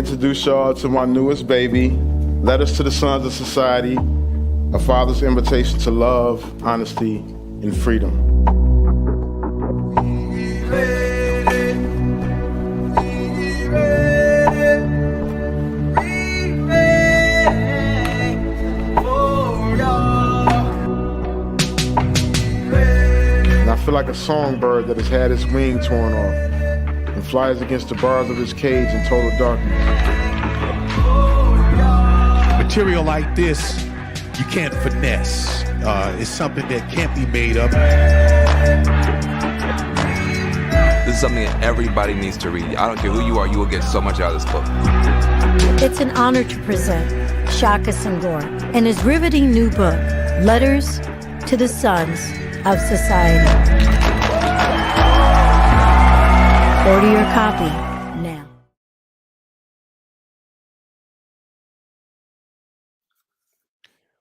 introduce y'all to my newest baby, Letters to the Sons of Society, a father's invitation to love, honesty, and freedom. And I feel like a songbird that has had its wing torn off and flies against the bars of his cage in total darkness. Material like this, you can't finesse. It's something that can't be made up. This is something that everybody needs to read. I don't care who you are, you will get so much out of this book. It's an honor to present Shaka Senghor and his riveting new book, Letters to the Sons of Society. Order your copy now.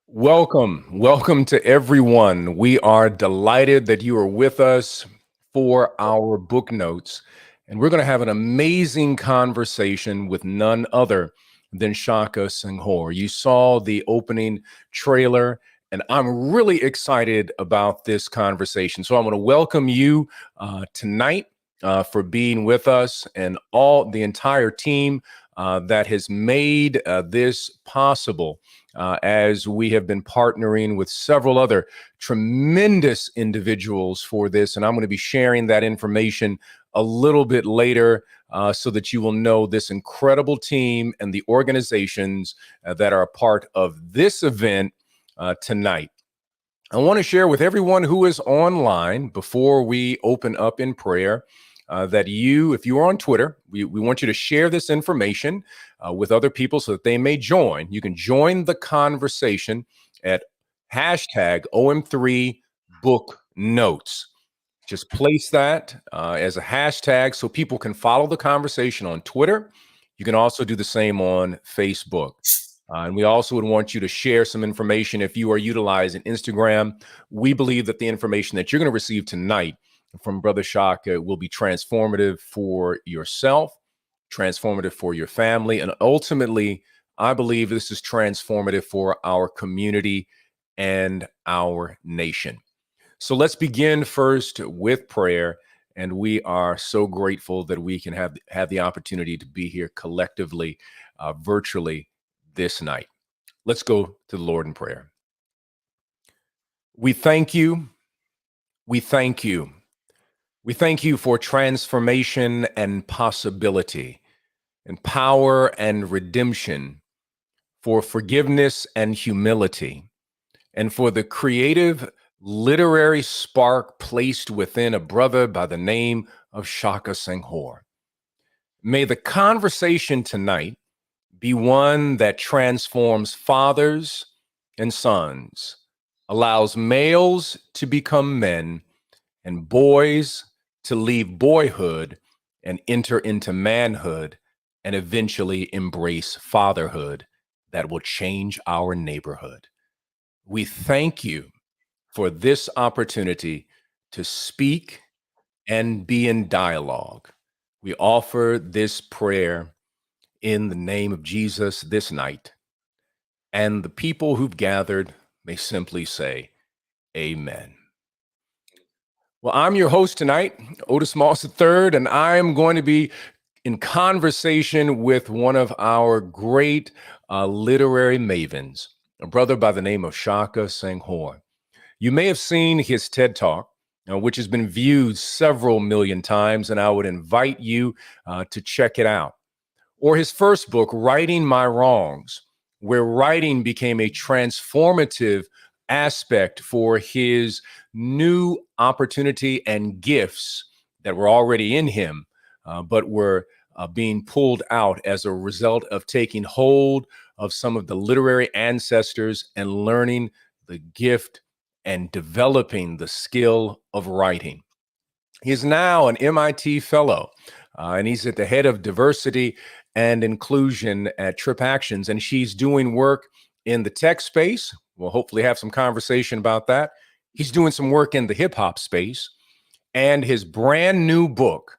Welcome to everyone. We are delighted that you are with us for our book notes, and we're going to have an amazing conversation with none other than Shaka Senghor. You saw the opening trailer, and I'm really excited about this conversation. So I want to welcome you tonight for being with us, and all the entire team that has made this possible. As we have been partnering with several other tremendous individuals for this. And I'm going to be sharing that information a little bit later so that you will know this incredible team and the organizations that are a part of this event tonight. I want to share with everyone who is online before we open up in prayer that if you are on Twitter, we want you to share this information with other people so that they may join. You can join the conversation at hashtag OM3BookNotes. Just place that as a hashtag so people can follow the conversation on Twitter. You can also do the same on Facebook. And we also would want you to share some information if you are utilizing Instagram. We believe that the information that you're going to receive tonight from Brother Shaka will be transformative for yourself, transformative for your family, and ultimately, I believe this is transformative for our community and our nation. So let's begin first with prayer, and we are so grateful that we can have the opportunity to be here collectively, virtually this night. Let's go to the Lord in prayer. We thank you. We thank you. We thank you for transformation and possibility, and power and redemption, for forgiveness and humility, and for the creative literary spark placed within a brother by the name of Shaka Senghor. May the conversation tonight be one that transforms fathers and sons, allows males to become men, and boys to leave boyhood and enter into manhood, and eventually embrace fatherhood that will change our neighborhood. We thank you for this opportunity to speak and be in dialogue. We offer this prayer in the name of Jesus this night, and the people who've gathered may simply say, Amen. Well, I'm your host tonight, Otis Moss III, and I'm going to be in conversation with one of our great literary mavens, a brother by the name of Shaka Senghor. You may have seen his TED Talk, which has been viewed several million times, and I would invite you to check it out. Or his first book, Righting My Wrongs, where writing became a transformative aspect for his new opportunity and gifts that were already in him, but were being pulled out as a result of taking hold of some of the literary ancestors and learning the gift and developing the skill of writing. He is now an MIT fellow, and he's at the head of diversity and inclusion at Trip Actions, and she's doing work in the tech space. We'll hopefully have some conversation about that. He's doing some work in the hip hop space, and his brand new book,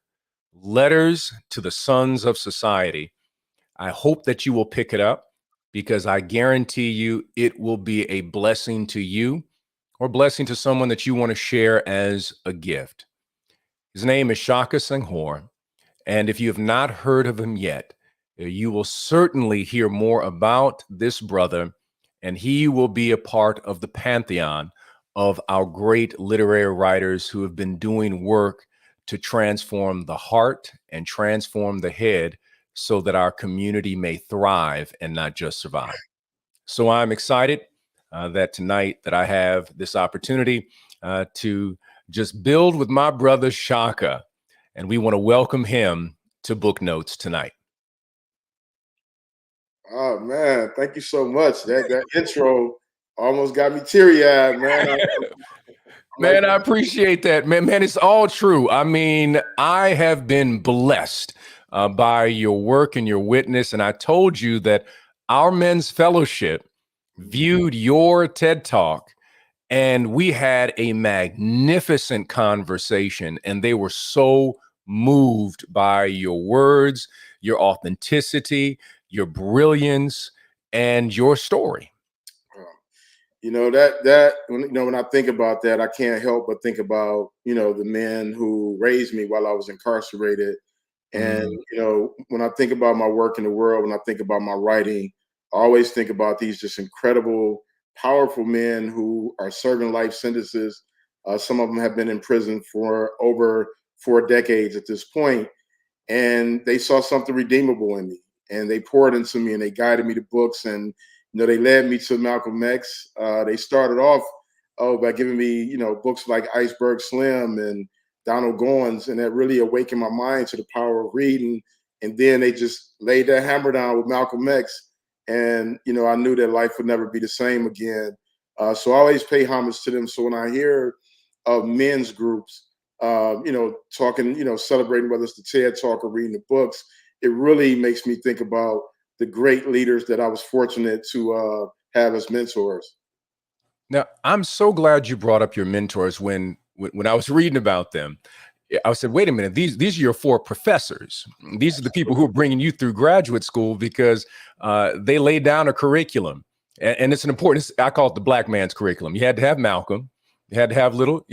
Letters to the Sons of Society. I hope that you will pick it up because I guarantee you it will be a blessing to you or blessing to someone that you want to share as a gift. His name is Shaka Senghor. And if you have not heard of him yet, you will certainly hear more about this brother, and he will be a part of the pantheon of our great literary writers who have been doing work to transform the heart and transform the head so that our community may thrive and not just survive. So I'm excited that tonight that I have this opportunity to just build with my brother Shaka, and we want to welcome him to Book Notes tonight. Oh man, thank you so much. That intro almost got me teary-eyed, man. Man, I appreciate that, man. Man, it's all true. I mean, I have been blessed by your work and your witness. And I told you that our men's fellowship viewed your TED Talk and we had a magnificent conversation. And they were so moved by your words, your authenticity, your brilliance, and your story. You know, when I think about that, I can't help but think about, the men who raised me while I was incarcerated. And, when I think about my work in the world, when I think about my writing, I always think about these just incredible, powerful men who are serving life sentences. Some of them have been in prison for over 4 decades at this point, and they saw something redeemable in me, and they poured into me, and they guided me to books, and they led me to Malcolm X. They started off by giving me books like Iceberg Slim and Donald Goins, and that really awakened my mind to the power of reading. And then they just laid that hammer down with Malcolm X, and I knew that life would never be the same again. So I always pay homage to them. So when I hear of men's groups, talking, celebrating whether it's the TED Talk or reading the books, it really makes me think about the great leaders that I was fortunate to have as mentors. Now, I'm so glad you brought up your mentors. When I was reading about them, I said, wait a minute, these are your 4 professors. These are the people who are bringing you through graduate school because they laid down a curriculum. And it's an important, I call it the black man's curriculum. You had to have Malcolm, you had to have little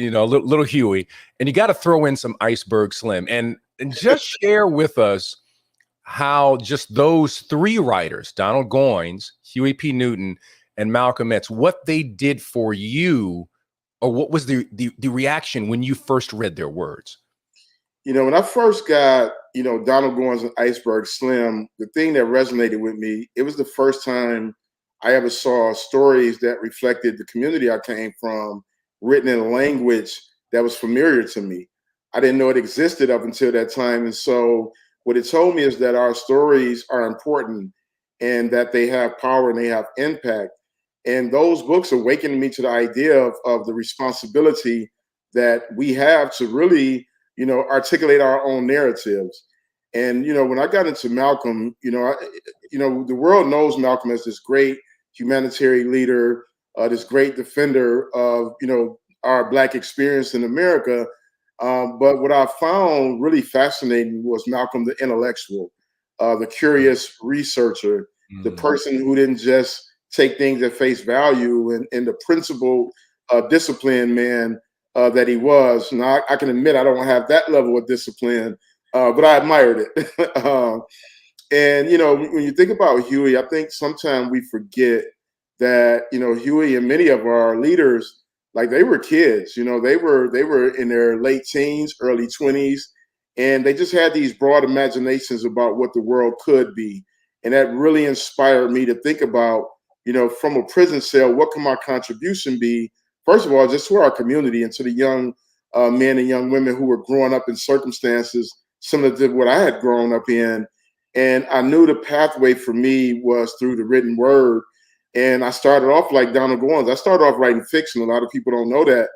Huey, and you got to throw in some Iceberg Slim. And just share with us how just those 3 writers, Donald Goins, Huey P. Newton, and Malcolm X, what they did for you, or what was the reaction when you first read their words? When I first got, Donald Goins and Iceberg Slim, the thing that resonated with me, it was the first time I ever saw stories that reflected the community I came from, written in a language that was familiar to me. I didn't know it existed up until that time. And so what it told me is that our stories are important and that they have power and they have impact. And those books awakened me to the idea of the responsibility that we have to really, articulate our own narratives. And, when I got into Malcolm, the world knows Malcolm as this great humanitarian leader, this great defender of, our Black experience in America. But what I found really fascinating was Malcolm, the intellectual, the curious researcher, the person who didn't just take things at face value, and the principled, disciplined man that he was. Now, I can admit I don't have that level of discipline, but I admired it. And, when you think about Huey, I think sometimes we forget that, Huey and many of our leaders, like, they were kids, they were in their late teens, early 20s, and they just had these broad imaginations about what the world could be. And that really inspired me to think about, from a prison cell, what can my contribution be? First of all, just to our community and to the young men and young women who were growing up in circumstances similar to what I had grown up in. And I knew the pathway for me was through the written word. And I started off like Donald Goins. I started off writing fiction. A lot of people don't know that.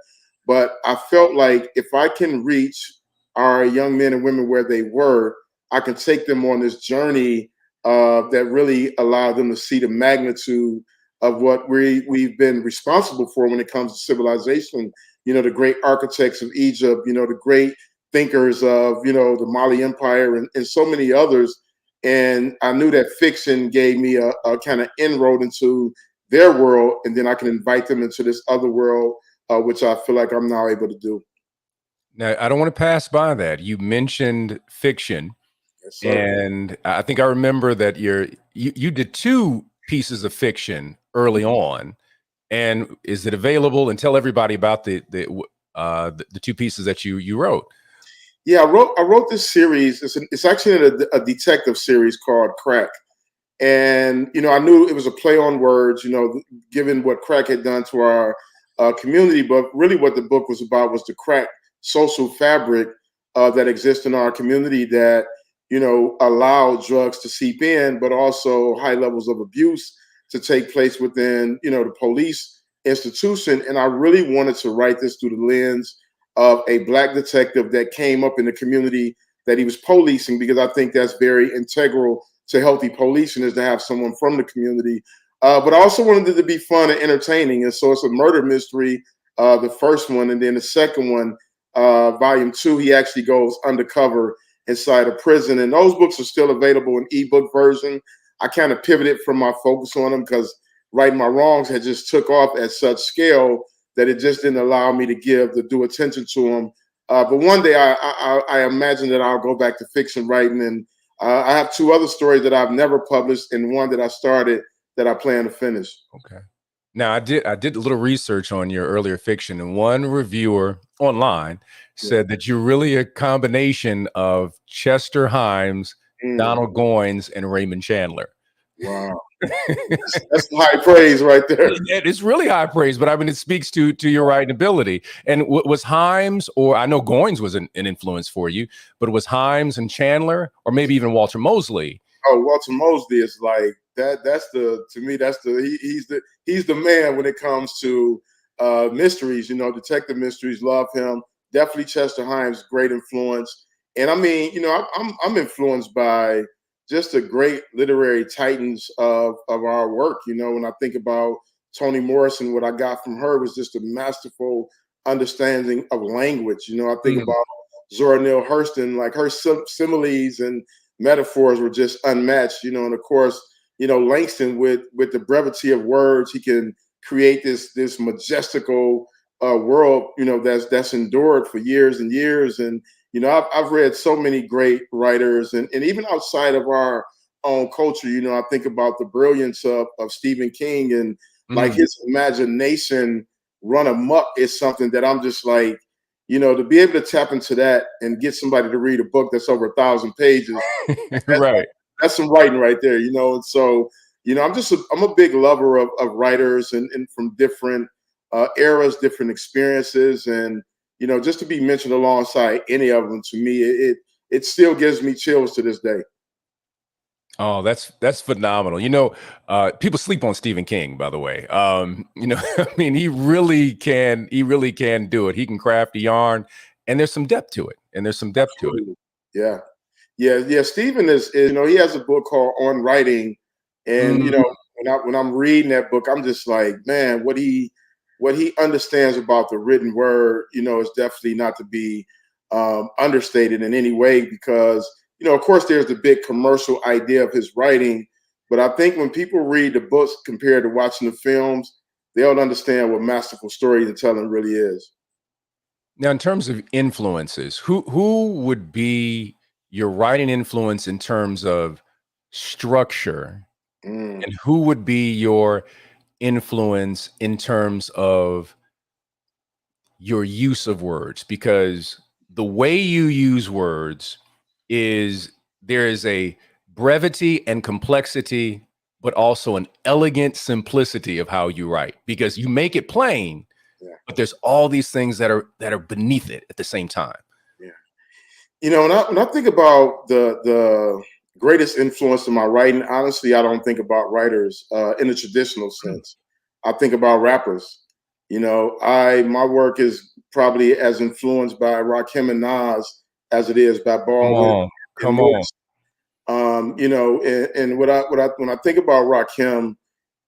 But I felt like if I can reach our young men and women where they were, I can take them on this journey that really allowed them to see the magnitude of what we've been responsible for when it comes to civilization. The great architects of Egypt, the great thinkers of, the Mali Empire and so many others. And I knew that fiction gave me a kind of inroad into their world, and then I can invite them into this other world, which I feel like I'm now able to do. Now, I don't want to pass by that. You mentioned fiction, Yes, sir. and I think I remember that you did 2 pieces of fiction early on. And is it available? And tell everybody about the 2 pieces that you wrote. Yeah, I wrote this series. It's actually a detective series called Crack. And, I knew it was a play on words, given what crack had done to our community. But really what the book was about was the crack social fabric that exists in our community that, allow drugs to seep in, but also high levels of abuse to take place within, the police institution. And I really wanted to write this through the lens of a Black detective that came up in the community that he was policing, because I think that's very integral to healthy policing, is to have someone from the community. But I also wanted it to be fun and entertaining. And so it's a murder mystery, the first one. And then the second one, volume 2, he actually goes undercover inside a prison. And those books are still available in ebook version. I kind of pivoted from my focus on them because Right My Wrongs had just took off at such scale that it just didn't allow me to give the due attention to them. But one day I imagine that I'll go back to fiction writing, and I have 2 other stories that I've never published, and one that I started that I plan to finish. Okay. Now I did a little research on your earlier fiction, and one reviewer online said that you're really a combination of Chester Himes, Mm, Donald Goines, and Raymond Chandler. wow, that's some high praise right there. It's really high praise, but I mean, it speaks to your writing ability. And was Himes, or I know Goines was an influence for you, but was Himes and Chandler, or maybe even Walter Mosley? Oh, Walter Mosley is like that. To me, he's the man when it comes to mysteries. Detective mysteries. Love him. Definitely Chester Himes, great influence. And I mean, I'm influenced by just the great literary titans of our work. When I think about Toni Morrison, what I got from her was just a masterful understanding of language. I think Mm. about Zora Neale Hurston, like her similes and metaphors were just unmatched. And of course, Langston with the brevity of words, he can create this majestical world, that's endured for years and years. And I've read so many great writers, and even outside of our own culture, I think about the brilliance of Stephen King, and like Mm. his imagination run amok is something that I'm just like, to be able to tap into that and get somebody to read a book that's over 1,000 pages, Right. that's some writing right there, And so, I'm a big lover of writers and from different eras, different experiences, and just to be mentioned alongside any of them, to me, it still gives me chills to this day. Oh, that's phenomenal. People sleep on Stephen King, by the way. I mean, he really can do it. He can craft a yarn, and there's some depth to it. Absolutely. Yeah. Yeah. Stephen is, he has a book called On Writing. And, Mm. when I'm reading that book, I'm just like, man, what he understands about the written word, is definitely not to be understated in any way, because, of course, there's the big commercial idea of his writing. But I think when people read the books compared to watching the films, they'll understand what masterful storytelling really is. Now, in terms of influences, who would be your writing influence in terms of structure, Mm, and who would be your influence in terms of your use of words? Because the way you use words is there is a brevity and complexity, but also an elegant simplicity of how you write, because you make it plain, yeah. but there's all these things that are beneath it at the same time. Yeah. When I think about the greatest influence in my writing, honestly, I don't think about writers in the traditional Mm. sense. I think about rappers. My work is probably as influenced by Rakim and Nas as it is by Come Baldwin on, and come on. Morris. And when I think about Rakim,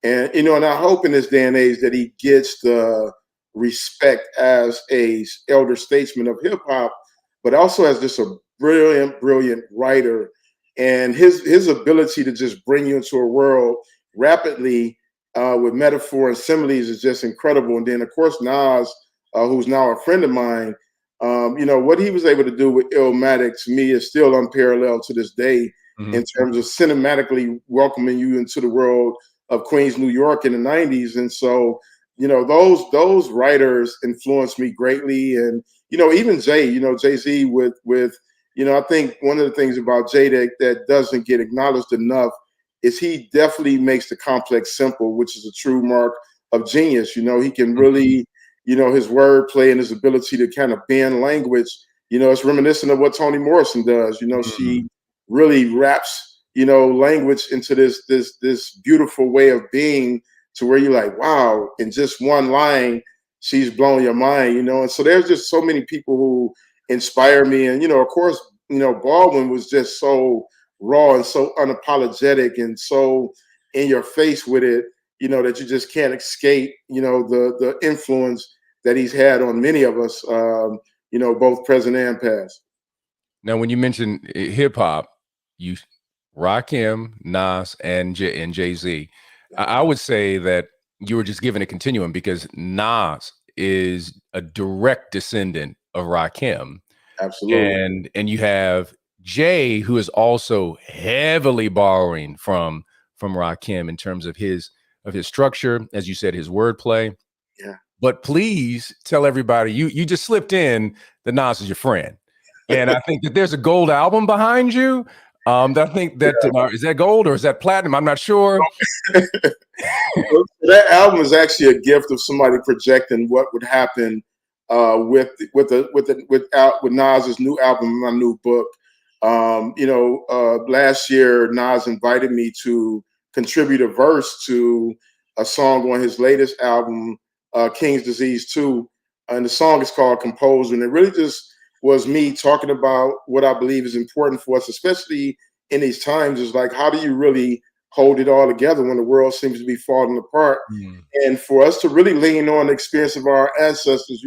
and I hope in this day and age that he gets the respect as a elder statesman of hip hop, but also as just a brilliant, brilliant writer. And his ability to just bring you into a world rapidly with metaphor and similes is just incredible. And then, of course, Nas, who's now a friend of mine, what he was able to do with Illmatic to me is still unparalleled to this day in terms of cinematically welcoming you into the world of Queens, New York in the 90s. And so, those writers influenced me greatly. And, even Jay-Z with I think one of the things about Jay that doesn't get acknowledged enough is he definitely makes the complex simple, which is a true mark of genius. He can really, his wordplay and his ability to kind of bend language, it's reminiscent of what Toni Morrison does. She really wraps, language into this beautiful way of being to where you're like, wow, in just one line, she's blowing your mind, and so there's just so many people who inspire me. And, of course, Baldwin was just so raw and so unapologetic and so in your face with it, that you just can't escape, the influence that he's had on many of us, both present and past. Now, when you mention hip hop, you Rakim, Nas, and Jay-Z. I would say that you were just given a continuum because Nas is a direct descendant of Rakim. Absolutely. And you have Jay, who is also heavily borrowing from Rakim in terms of his structure, as you said, his wordplay. Yeah. But please tell everybody you just slipped in that Nas is your friend, and I think that there's a gold album behind you. I think that is that gold or is that platinum? I'm not sure. That album is actually a gift of somebody projecting what would happen with Nas's new album, my new book. Last year Nas invited me to contribute a verse to a song on his latest album, King's Disease 2. And the song is called Composer. And it really just was me talking about what I believe is important for us, especially in these times, is like, how do you really hold it all together when the world seems to be falling apart? And for us to really lean on the experience of our ancestors,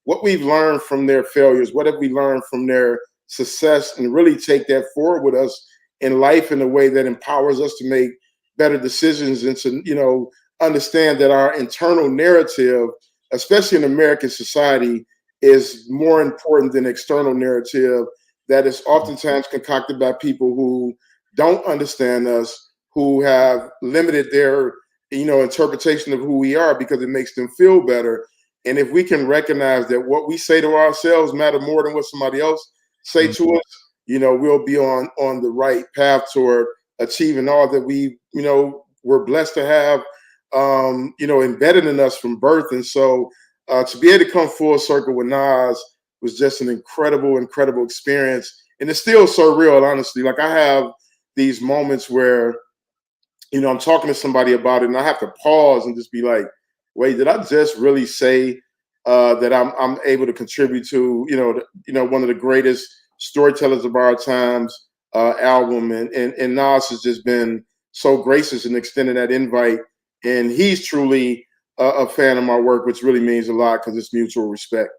what we've learned from their failures, what have we learned from their success, and really take that forward with us in life in a way that empowers us to make better decisions and to, understand that our internal narrative, especially in American society, is more important than external narrative that is oftentimes concocted by people who don't understand us, who have limited their, interpretation of who we are because it makes them feel better. And if we can recognize that what we say to ourselves matter more than what somebody else say to us, we'll be on the right path toward achieving all that we, we're blessed to have, embedded in us from birth. And so to be able to come full circle with Nas was just an incredible, incredible experience. And it's still surreal, honestly. Like, I have these moments where, I'm talking to somebody about it and I have to pause and just be like, wait, did I just really say that I'm able to contribute to, one of the greatest storytellers of our times album. And Nas has just been so gracious in extending that invite. And he's truly a fan of my work, which really means a lot because it's mutual respect.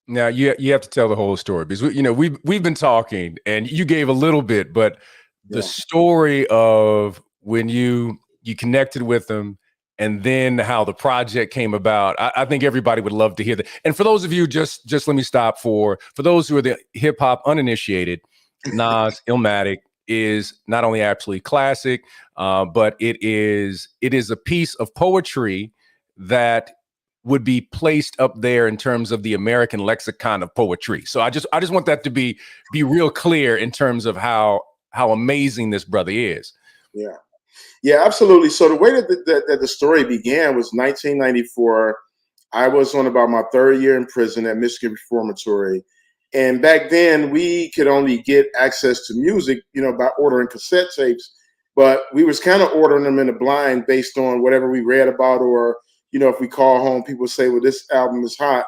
Now you have to tell the whole story because we've been talking and you gave a little bit, but the story of when you connected with them and then how the project came about, I think everybody would love to hear that. And for those of you, just let me stop for those who are the hip hop uninitiated, Nas Illmatic is not only absolutely classic, but it is a piece of poetry that would be placed up there in terms of the American lexicon of poetry. So I just want that to be real clear in terms of how amazing this brother is. Yeah, absolutely. So the way that the story began was 1994. I was on about my third year in prison at Michigan Reformatory. And back then we could only get access to music, by ordering cassette tapes, but we was kind of ordering them in the blind based on whatever we read about, or, if we call home, people say, well, this album is hot.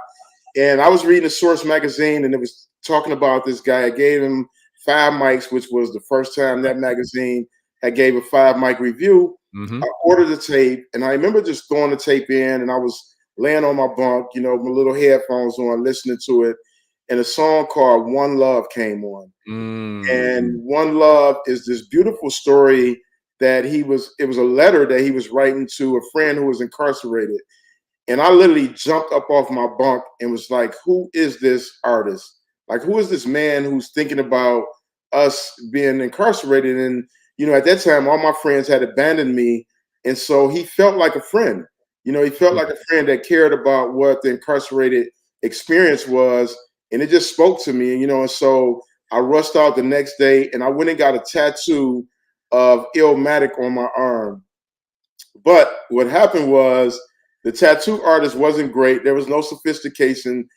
And I was reading a Source magazine and it was talking about this guy. I gave him 5 mics, which was the first time that magazine had gave a 5 mic review. I ordered the tape and I remember just throwing the tape in and I was laying on my bunk, my little headphones on, listening to it. and a song called One Love came on. And One Love is this beautiful story that it was a letter that he was writing to a friend who was incarcerated. And I literally jumped up off my bunk and was like, who is this artist? Like, who is this man who's thinking about us being incarcerated? And, at that time, all my friends had abandoned me. And so he felt like a friend. He felt like a friend that cared about what the incarcerated experience was. And it just spoke to me, and so I rushed out the next day and I went and got a tattoo of Illmatic on my arm. But what happened was the tattoo artist wasn't great. There was no sophistication.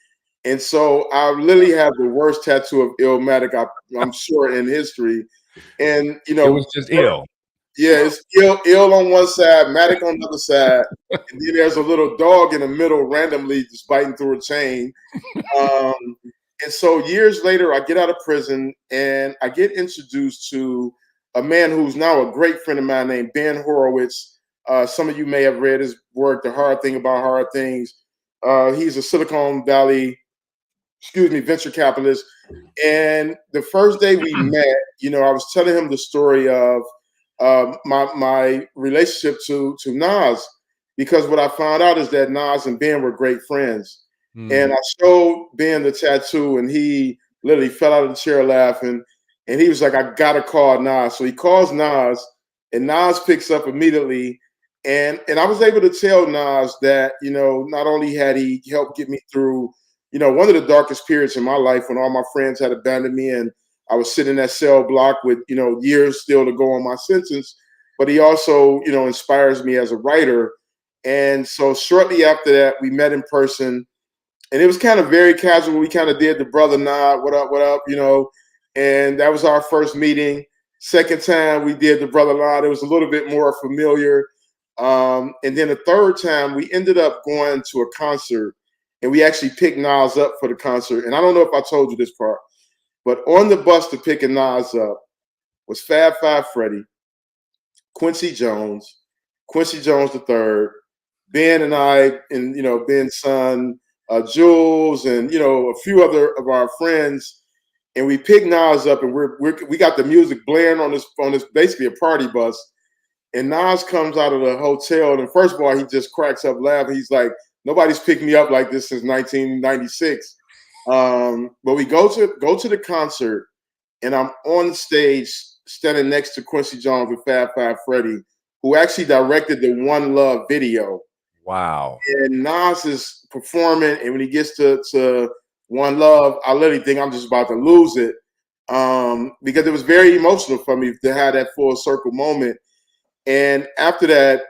And so I literally have the worst tattoo of Illmatic, I'm sure, in history. And, it was just ill. Yeah, it's ill on one side, Matic on the other side. And then there's a little dog in the middle randomly just biting through a chain. And so years later, I get out of prison and I get introduced to a man who's now a great friend of mine named Ben Horowitz. Some of you may have read his work, The Hard Thing About Hard Things. He's a Silicon Valley, venture capitalist. And the first day we met, I was telling him the story of my relationship to Nas, because what I found out is that Nas and Ben were great friends. And I showed Ben the tattoo and he literally fell out of the chair laughing. And he was like, I gotta call Nas. So he calls Nas and Nas picks up immediately. And I was able to tell Nas that, not only had he helped get me through, one of the darkest periods in my life when all my friends had abandoned me and I was sitting in that cell block with, years still to go on my sentence, but he also, inspires me as a writer. And so shortly after that, we met in person. And it was kind of very casual. We kind of did the brother nod, what up, and that was our first meeting. Second time we did the brother nod, it was a little bit more familiar. And then the third time we ended up going to a concert and we actually picked Nas up for the concert. And I don't know if I told you this part, but on the bus to picking Nas up was Fab Five Freddy, Quincy Jones III, Ben and I, and, Ben's son, Jules, and a few other of our friends, and we picked Nas up, and we got the music blaring on this basically a party bus, and Nas comes out of the hotel, and first of all he just cracks up laughing. He's like, nobody's picked me up like this since 1996. But we go to the concert, and I'm on stage standing next to Quincy Jones with Fab Five Freddy, who actually directed the One Love video. Wow. And Nas is performing, and when he gets to One Love, I literally think I'm just about to lose it, because it was very emotional for me to have that full circle moment. And after that,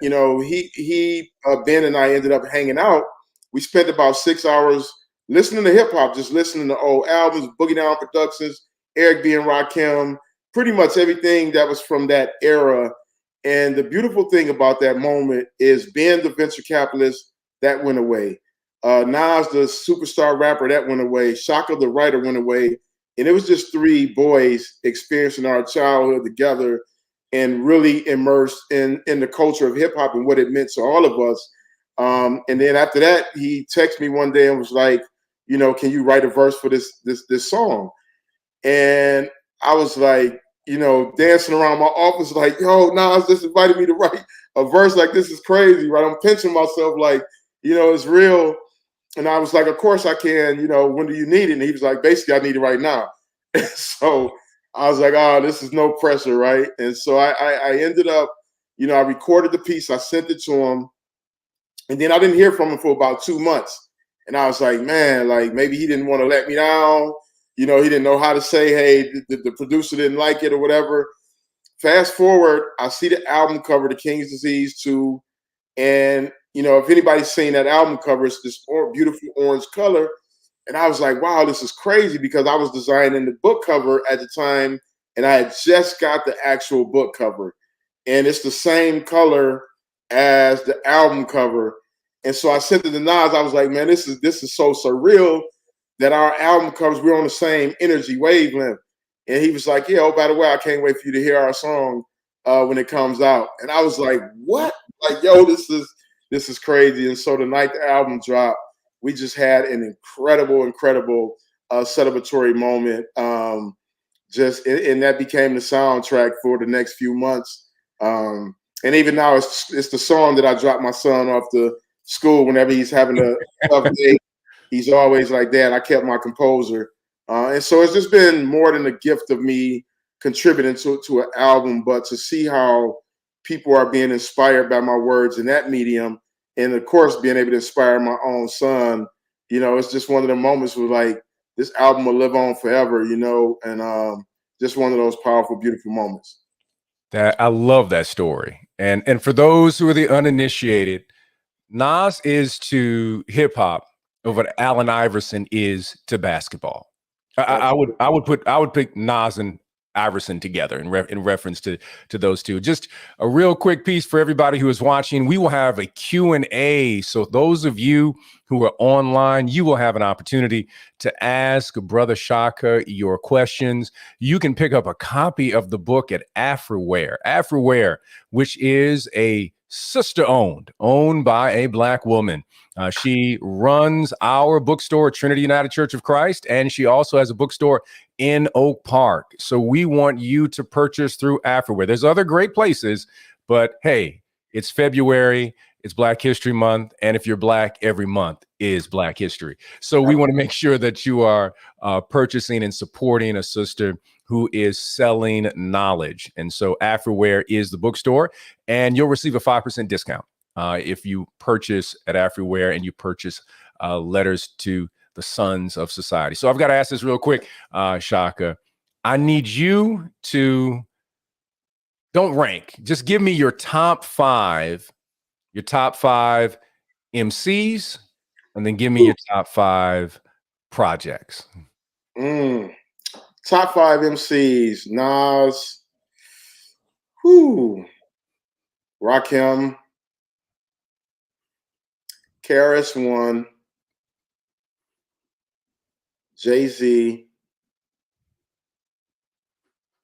Ben and I ended up hanging out. We spent about 6 hours listening to hip hop, just listening to old albums, Boogie Down Productions, Eric B. and Rakim, pretty much everything that was from that era. And the beautiful thing about that moment is Ben, the venture capitalist, that went away. Nas, the superstar rapper, that went away. Shaka, the writer, went away. And it was just three boys experiencing our childhood together and really immersed in the culture of hip hop and what it meant to all of us. And then after that, he texted me one day and was like, can you write a verse for this song? And I was like, dancing around my office like, yo, Nas just invited me to write a verse, like, this is crazy, right? I'm pinching myself like, it's real. And I was like, of course I can, when do you need it? And he was like, basically, I need it right now. And so I was like, oh, this is no pressure, right? And so I ended up, I recorded the piece, I sent it to him, and then I didn't hear from him for about 2 months. And I was like, man, like, maybe he didn't want to let me down. He didn't know how to say, hey, the producer didn't like it or whatever. Fast forward, I see the album cover, The King's Disease 2. And, if anybody's seen that album cover, it's this beautiful orange color. And I was like, wow, this is crazy, because I was designing the book cover at the time, and I had just got the actual book cover. And it's the same color as the album cover. And so I sent it to Nas. I was like, man, this is so surreal that our album covers, we're on the same energy wavelength. And he was like, yeah, oh, by the way, I can't wait for you to hear our song when it comes out. And I was like, what? Like, yo, this is crazy. And so the night the album dropped, we just had an incredible celebratory moment. And that became the soundtrack for the next few months. And even now, it's the song that I drop my son off to school whenever he's having a tough day. He's always like, "Dad, I kept my composure." And so it's just been more than a gift of me contributing to an album, but to see how people are being inspired by my words in that medium, and of course being able to inspire my own son. It's just one of the moments where like this album will live on forever. And just one of those powerful, beautiful moments. That I love that story. And for those who are the uninitiated, Nas is to hip hop what Allen Iverson is to basketball. I would pick Nas and Iverson together in reference to those two. Just a real quick piece for everybody who is watching. We will have a Q&A. So those of you who are online, you will have an opportunity to ask Brother Shaka your questions. You can pick up a copy of the book at Afroware, which is a owned by a Black woman. She runs our bookstore at Trinity United Church of Christ, and she also has a bookstore in Oak Park. So we want you to purchase through Afroware. There's other great places, but hey, it's February, it's Black History Month, and if you're Black, every month is Black History. So we want to make sure that you are purchasing and supporting a sister who is selling knowledge. And so Afroware is the bookstore, and you'll receive a 5% discount if you purchase at Afroware and you purchase letters to the Sons of Society. So I've got to ask this real quick, Shaka. I need you to don't rank. Just give me your top five MCs, and then give me your top 5 projects. Top 5 MCs: Nas, Rakim, KRS-One, Jay-Z.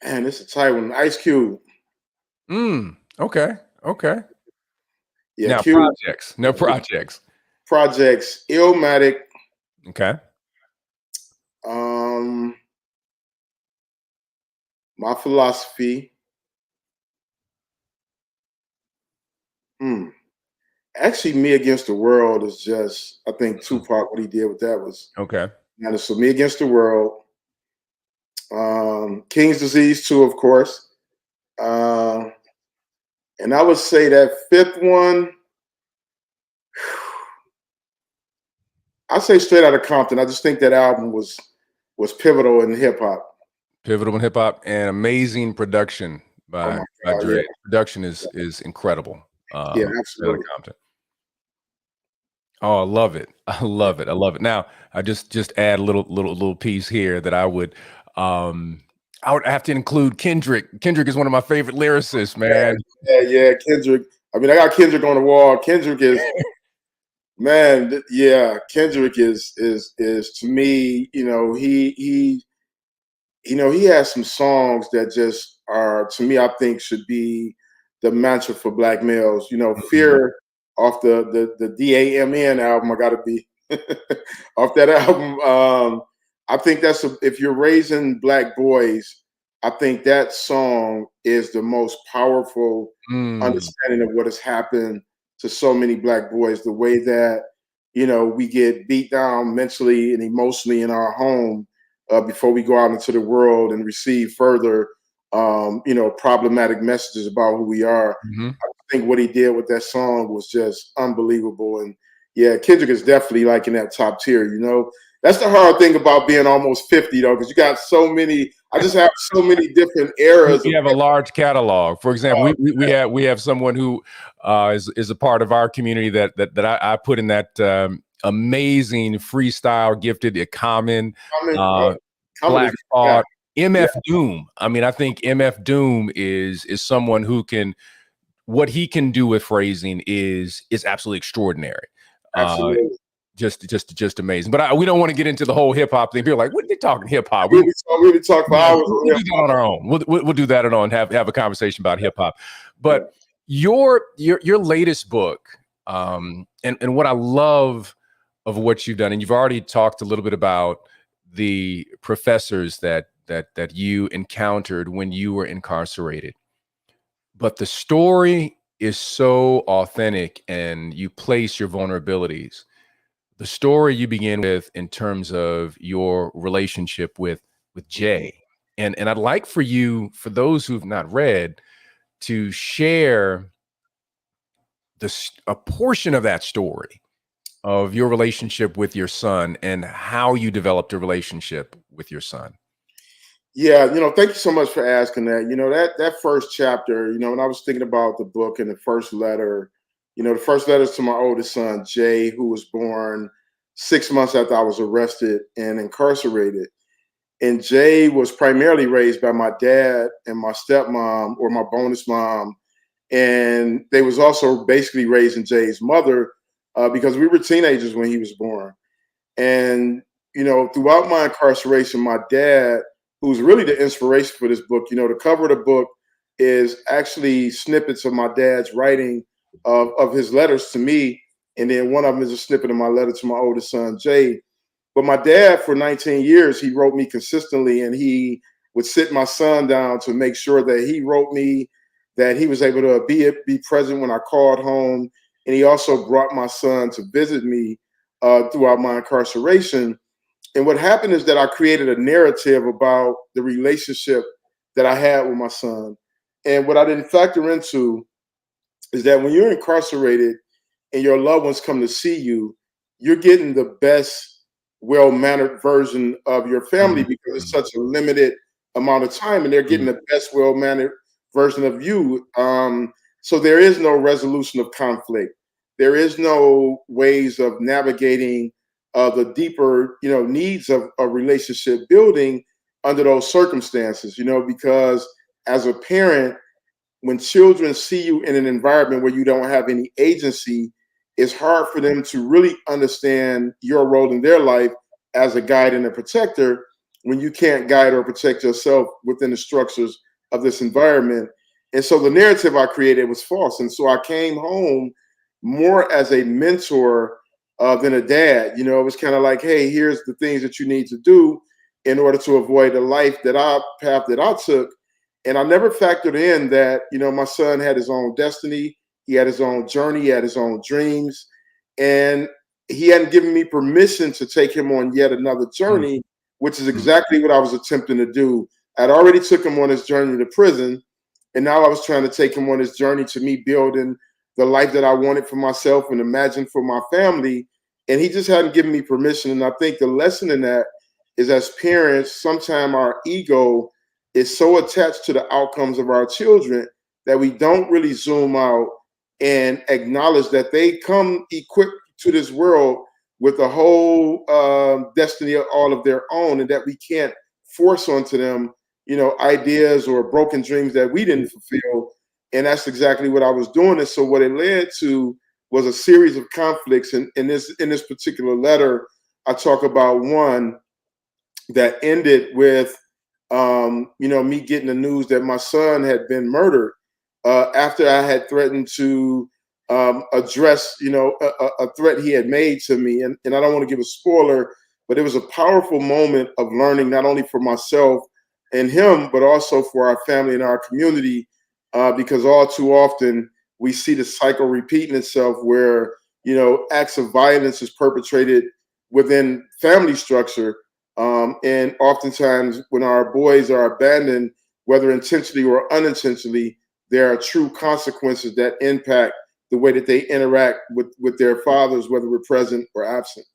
Man, this is a tight one. Ice Cube. Okay. Yeah, now Cube. projects. No projects. Projects. Illmatic. Okay. My Philosophy. Actually, Me Against the World is just, I think Tupac, what he did with that was okay. So Me Against the World. King's Disease 2, of course. And I would say that 5th one, I'd say Straight Outta Compton. I just think that album was pivotal in hip hop. Pivotal in hip hop, and amazing production by Dre. Yeah. Production is incredible. Yeah, absolutely. Oh, I love it. I love it. Now, I just add a little piece here that I would have to include Kendrick. Kendrick is one of my favorite lyricists, man. Yeah, Kendrick. I mean, I got Kendrick on the wall. Kendrick is man, yeah. Kendrick is to me, he has some songs that just are, to me, I think should be the mantra for Black males. Fear off the DAMN album. I gotta be off that album. I think that's if you're raising Black boys, I think that song is the most powerful understanding of what has happened to so many Black boys. The way that we get beat down mentally and emotionally in our home before we go out into the world and receive further, problematic messages about who we are. I think what he did with that song was just unbelievable. And yeah, Kendrick is definitely like in that top tier. That's the hard thing about being almost 50 though, because you got so many. I just have so many different eras. We have a large catalog. For example, we have someone who is a part of our community that I put in that amazing freestyle gifted Common, Black Thought, MF Doom. I mean, I think MF Doom is someone who can, what he can do with phrasing is absolutely extraordinary. Absolutely. Just amazing. But we don't want to get into the whole hip hop thing. People are like, what are they talking hip hop? We talk for hours. We'll do that on our own. We'll do that and have a conversation about hip hop. But your latest book, and what I love of what you've done, and you've already talked a little bit about the professors that you encountered when you were incarcerated. But the story is so authentic, and you place your vulnerabilities. The story you begin with in terms of your relationship with Jay. And I'd like for you, for those who've not read, to share a portion of that story of your relationship with your son and how you developed a relationship with your son. Yeah, thank you so much for asking that. That first chapter, when I was thinking about the book and the first letter, the first letter is to my oldest son, Jay, who was born 6 months after I was arrested and incarcerated. And Jay was primarily raised by my dad and my stepmom, or my bonus mom. And they was also basically raising Jay's mother because we were teenagers when he was born. And, throughout my incarceration, my dad, who's really the inspiration for this book, the cover of the book is actually snippets of my dad's writing of his letters to me. And then one of them is a snippet of my letter to my oldest son, Jay. But my dad, for 19 years, he wrote me consistently, and he would sit my son down to make sure that he wrote me, that he was able to be present when I called home. And he also brought my son to visit me throughout my incarceration. And what happened is that I created a narrative about the relationship that I had with my son. And what I didn't factor into is that when you're incarcerated and your loved ones come to see you, you're getting the best, well-mannered version of your family because it's such a limited amount of time, and they're getting the best, well-mannered version of you. So there is no resolution of conflict. There is no ways of navigating the deeper, needs of relationship building under those circumstances, because as a parent, when children see you in an environment where you don't have any agency, it's hard for them to really understand your role in their life as a guide and a protector when you can't guide or protect yourself within the structures of this environment. And so the narrative I created was false. And so I came home more as a mentor than a dad. It was kind of like, hey, here's the things that you need to do in order to avoid the path that I took. And I never factored in that, my son had his own destiny. He had his own journey. He had his own dreams. And he hadn't given me permission to take him on yet another journey, which is exactly what I was attempting to do. I'd already took him on his journey to prison. And now I was trying to take him on his journey to me building the life that I wanted for myself and imagined for my family. And he just hadn't given me permission. And I think the lesson in that is, as parents, sometimes our ego is so attached to the outcomes of our children that we don't really zoom out and acknowledge that they come equipped to this world with a whole destiny of all of their own, and that we can't force onto them, ideas or broken dreams that we didn't fulfill. And that's exactly what I was doing. And so what it led to was a series of conflicts. And in this particular letter, I talk about one that ended with me getting the news that my son had been murdered after I had threatened to address, a threat he had made to me. And I don't want to give a spoiler, but it was a powerful moment of learning, not only for myself and him, but also for our family and our community, because all too often we see the cycle repeating itself where, acts of violence is perpetrated within family structure. And oftentimes when our boys are abandoned, whether intentionally or unintentionally, there are true consequences that impact the way that they interact with their fathers, whether we're present or absent.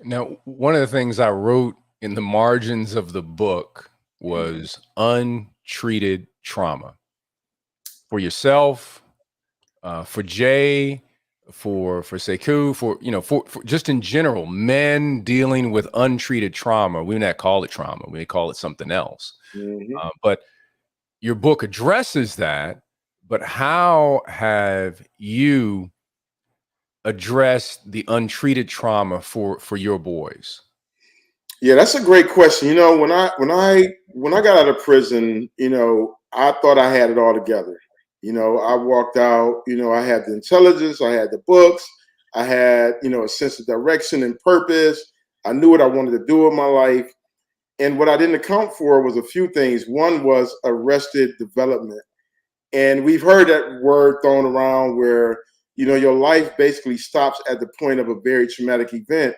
Now, one of the things I wrote in the margins of the book was untreated trauma for yourself, for Jay, for Sekou, for just in general, men dealing with untreated trauma. We may not call it trauma. We may call it something else. But your book addresses that. But how have you addressed the untreated trauma for your boys? Yeah, that's a great question. When I got out of prison, I thought I had it all together. I walked out, I had the intelligence, I had the books, I had, a sense of direction and purpose. I knew what I wanted to do with my life. And what I didn't account for was a few things. One was arrested development. And we've heard that word thrown around where, your life basically stops at the point of a very traumatic event.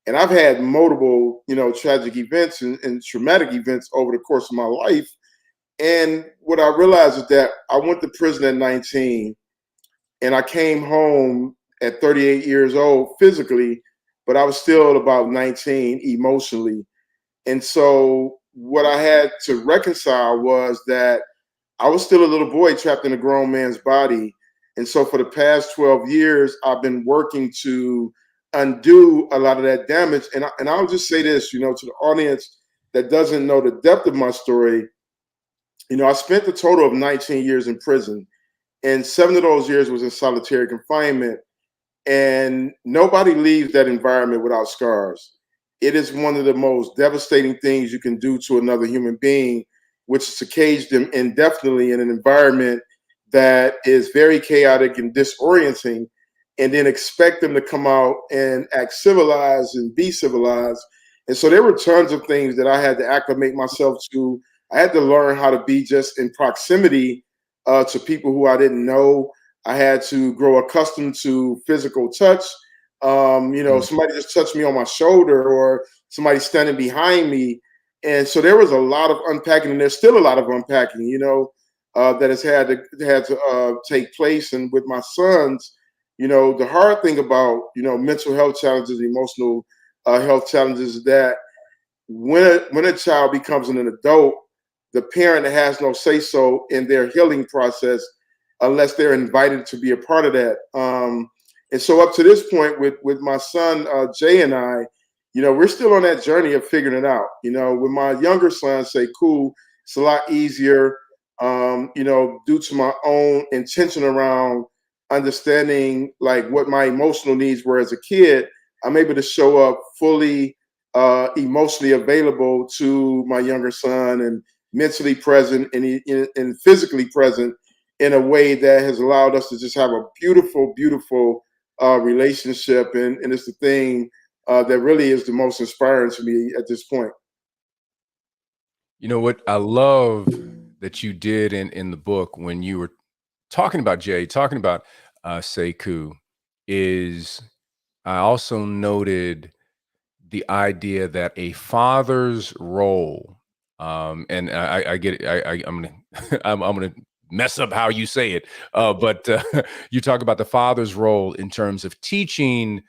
And I've had multiple, tragic events and traumatic events over the course of my life. And what I realized is that I went to prison at 19 and I came home at 38 years old physically, but I was still about 19 emotionally. And so what I had to reconcile was that I was still a little boy trapped in a grown man's body. And so for the past 12 years, I've been working to undo a lot of that damage. And I'll just say this, to the audience that doesn't know the depth of my story, I spent a total of 19 years in prison, and 7 of those years was in solitary confinement. And nobody leaves that environment without scars. It is one of the most devastating things you can do to another human being, which is to cage them indefinitely in an environment that is very chaotic and disorienting, and then expect them to come out and act civilized and be civilized. And so there were tons of things that I had to acclimate myself to. I had to learn how to be just in proximity to people who I didn't know. I had to grow accustomed to physical touch. Somebody just touched me on my shoulder or somebody standing behind me. And so there was a lot of unpacking, and there's still a lot of unpacking, that has had to take place. And with my sons, the hard thing about, mental health challenges, emotional health challenges is that when a child becomes an adult, the parent has no say-so in their healing process unless they're invited to be a part of that. And so up to this point with my son, Jay, and I, we're still on that journey of figuring it out. With my younger son, say, cool, it's a lot easier, due to my own intention around understanding like what my emotional needs were as a kid. I'm able to show up fully emotionally available to my younger son and mentally present and physically present in a way that has allowed us to just have a beautiful, beautiful relationship. And it's the thing that really is the most inspiring to me at this point. You know what I love that you did in the book when you were talking about Jay, talking about Sekou, is I also noted the idea that a father's role, and I get it. I'm gonna I'm gonna mess up how you say it, but you talk about the father's role in terms of teaching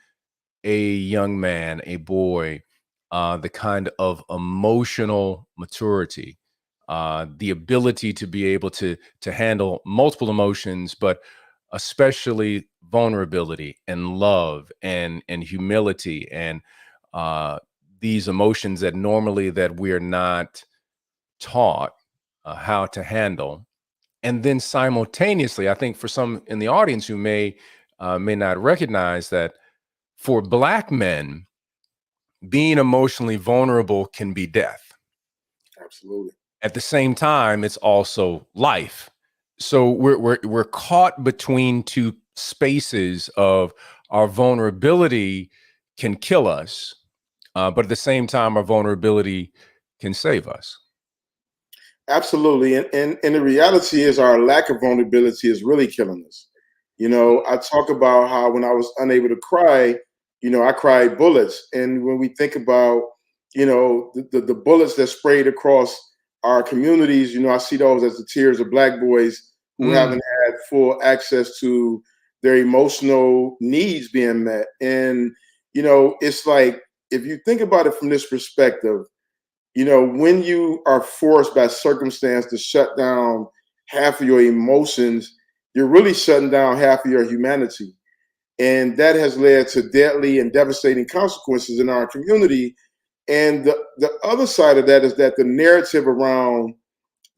a young man, a boy, the kind of emotional maturity, the ability to be able to handle multiple emotions, but especially vulnerability and love and humility and these emotions that normally that we're not taught how to handle. And then simultaneously, I think for some in the audience who may not recognize that for Black men, being emotionally vulnerable can be death. Absolutely. At the same time, it's also life. So we're caught between two spaces of our vulnerability can kill us, but at the same time, our vulnerability can save us. Absolutely. And the reality is our lack of vulnerability is really killing us. I talk about how when I was unable to cry, I cried bullets. And when we think about, the bullets that sprayed across our communities, I see those as the tears of Black boys who haven't had full access to their emotional needs being met. And, it's like, if you think about it from this perspective, when you are forced by circumstance to shut down half of your emotions, you're really shutting down half of your humanity. And that has led to deadly and devastating consequences in our community. And the other side of that is that the narrative around,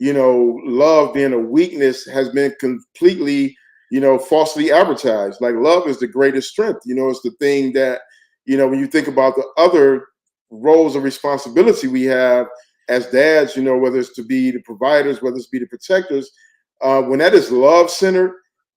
love being a weakness has been completely, falsely advertised. Like love is the greatest strength. It's the thing that, when you think about the other roles of responsibility we have as dads, whether it's to be the providers, whether it's to be the protectors, when that is love centered,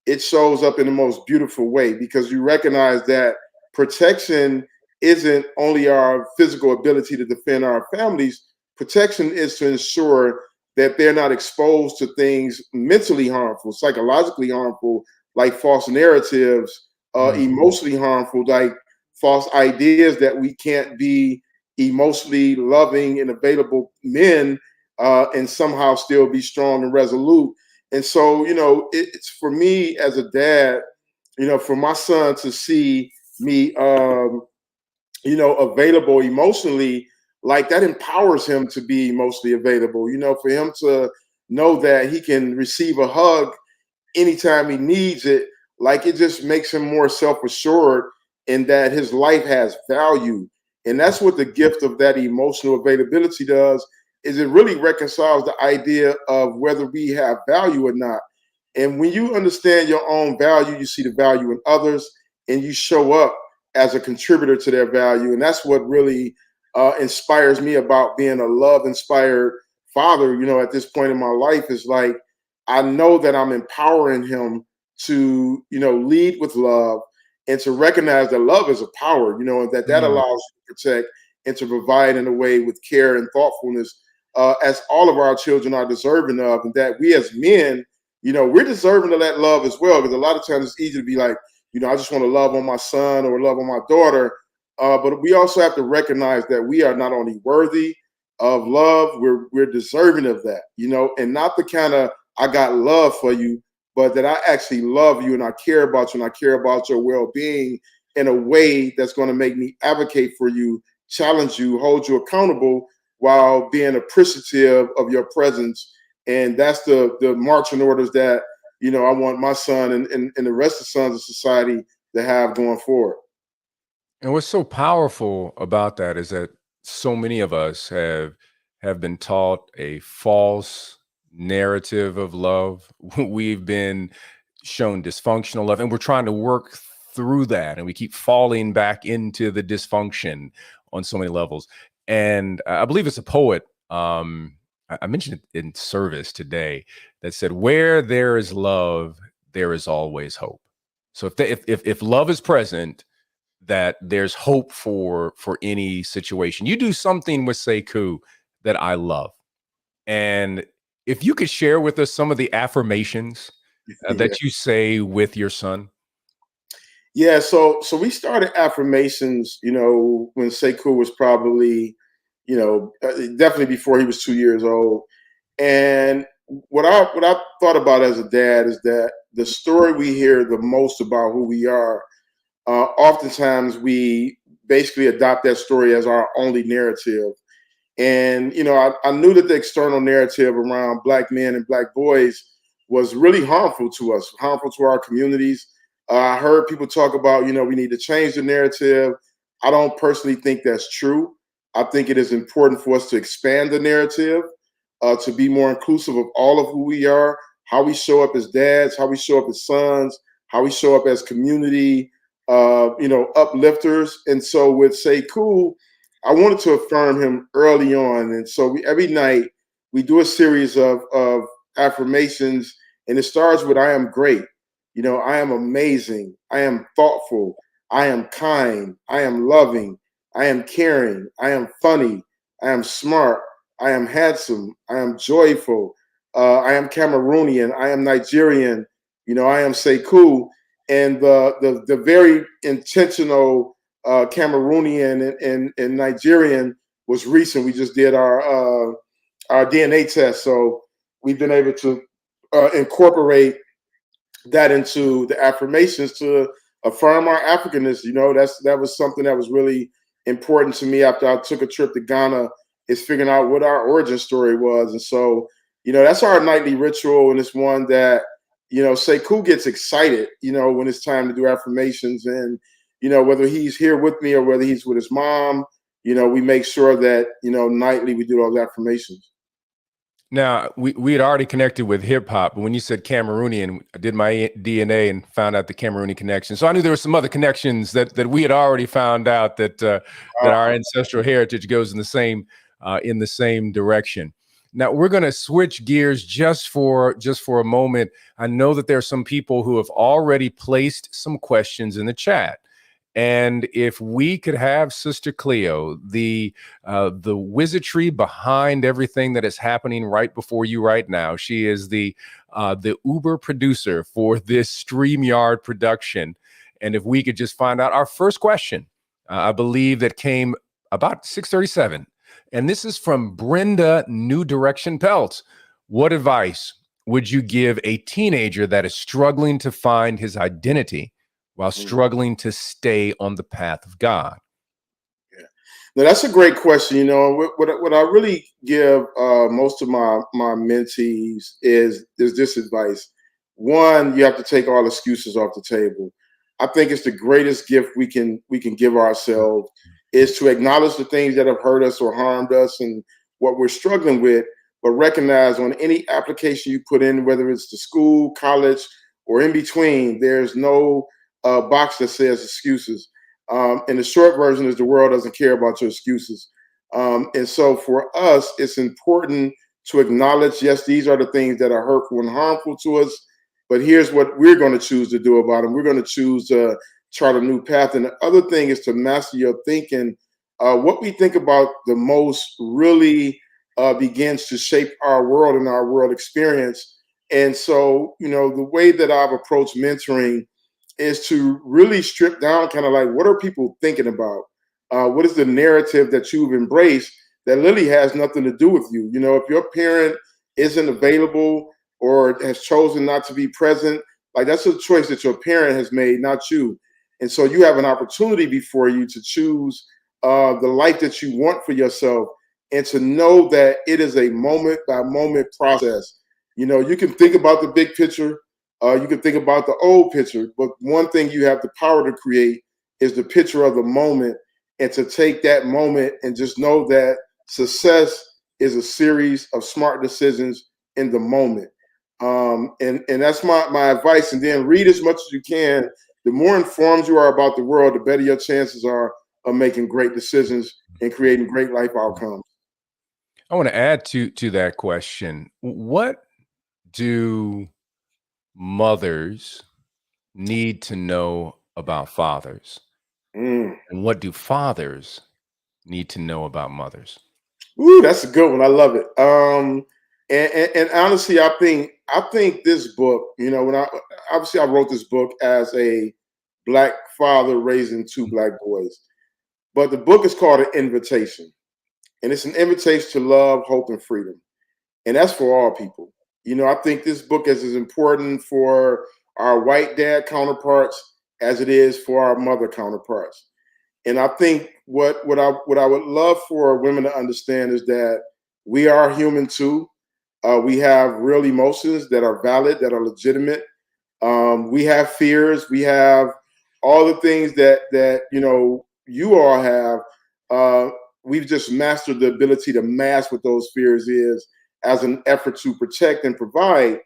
it shows up in the most beautiful way because you recognize that protection isn't only our physical ability to defend our families. Protection is to ensure that they're not exposed to things mentally harmful, psychologically harmful, like false narratives, emotionally harmful, like false ideas that we can't be emotionally loving and available men and somehow still be strong and resolute. And so, it's for me as a dad, for my son to see me, available emotionally, like that empowers him to be emotionally available, for him to know that he can receive a hug anytime he needs it, like it just makes him more self-assured in that his life has value. And that's what the gift of that emotional availability does, is it really reconciles the idea of whether we have value or not. And when you understand your own value, you see the value in others and you show up as a contributor to their value. And that's what really inspires me about being a love inspired father, at this point in my life, is like, I know that I'm empowering him to, lead with love and to recognize that love is a power, and that allows you to protect and to provide in a way with care and thoughtfulness, as all of our children are deserving of, and that we as men, we're deserving of that love as well. Because a lot of times it's easy to be like, I just want to love on my son or love on my daughter. But we also have to recognize that we are not only worthy of love, we're deserving of that, and not the kind of I got love for you, but that I actually love you and I care about you and I care about your well-being in a way that's going to make me advocate for you, challenge you, hold you accountable while being appreciative of your presence. And that's the marching orders that, I want my son and the rest of the sons of society to have going forward. And what's so powerful about that is that so many of us have been taught a false narrative of love. We've been shown dysfunctional love, and we're trying to work through that, and we keep falling back into the dysfunction on so many levels. And I believe it's a poet. I mentioned it in service today that said, "Where there is love, there is always hope." So if love is present, that there's hope for any situation. You do something with Sekou that I love. And if you could share with us some of the affirmations Yeah. that you say with your son. Yeah, so we started affirmations, when Sekou was probably, definitely before he was 2 years old. And what I thought about as a dad is that the story we hear the most about who we are, oftentimes we basically adopt that story as our only narrative. And, I knew that the external narrative around Black men and Black boys was really harmful to us, harmful to our communities. I heard people talk about, we need to change the narrative. I don't personally think that's true. I think it is important for us to expand the narrative, to be more inclusive of all of who we are, how we show up as dads, how we show up as sons, how we show up as community, uplifters. And so with Sekou, I wanted to affirm him early on. And so every night we do a series of affirmations, and it starts with, I am great. I am amazing. I am thoughtful. I am kind. I am loving. I am caring. I am funny. I am smart. I am handsome. I am joyful. I am Cameroonian. I am Nigerian. I am Sekou. And the very intentional Cameroonian and Nigerian was recent. We just did our DNA test, so we've been able to incorporate that into the affirmations to affirm our Africanness. That was something that was really important to me after I took a trip to Ghana, is figuring out what our origin story was. And so, that's our nightly ritual, and it's one that, Sekou gets excited, when it's time to do affirmations. And, whether he's here with me or whether he's with his mom, we make sure that, nightly we do those affirmations. Now, we had already connected with hip hop, but when you said Cameroonian, I did my DNA and found out the Cameroonian connection. So I knew there were some other connections that we had already found out, that that our ancestral heritage goes in the same direction. Now we're going to switch gears just for a moment. I know that there are some people who have already placed some questions in the chat, And if we could have Sister Cleo, the wizardry behind everything that is happening right before you right now, she is the Uber producer for this StreamYard production. And if we could just find out our first question, I believe that came about 6:37, and this is from Brenda New Direction Pelt. What advice would you give a teenager that is struggling to find his identity while struggling to stay on the path of God? Yeah. Now, that's a great question. What I really give most of my mentees is this advice. One, you have to take all excuses off the table. I think it's the greatest gift we can give ourselves is to acknowledge the things that have hurt us or harmed us and what we're struggling with, but recognize on any application you put in, whether it's to school, college, or in between, there's no box that says excuses. And the short version is the world doesn't care about your excuses. And so for us, it's important to acknowledge, yes, these are the things that are hurtful and harmful to us, but here's what we're going to choose to do about them. We're going to choose to chart a new path. And the other thing is to master your thinking. What we think about the most really begins to shape our world and our world experience. And so, the way that I've approached mentoring is to really strip down kind of like, what are people thinking about? What is the narrative that you've embraced that really has nothing to do with you? If your parent isn't available or has chosen not to be present, like that's a choice that your parent has made, not you. And so you have an opportunity before you to choose the life that you want for yourself and to know that it is a moment by moment process. You can think about the big picture. You can think about the old picture, but one thing you have the power to create is the picture of the moment and to take that moment and just know that success is a series of smart decisions in the moment. And that's my advice. And then read as much as you can. The more informed you are about the world, the better your chances are of making great decisions and creating great life outcomes. I want to add to that question. What do mothers need to know about fathers? Mm. And what do fathers need to know about mothers? Ooh, that's a good one. I love it. And honestly, I think this book, when I wrote this book as a Black father raising two Black boys, but the book is called An Invitation, and it's an invitation to love, hope, and freedom, and that's for all people. I think this book is as important for our white dad counterparts as it is for our mother counterparts. And I think what I would love for women to understand is that we are human too. We have real emotions that are valid, that are legitimate. We have fears. We have all the things that you all have. We've just mastered the ability to mask what those fears is as an effort to protect and provide.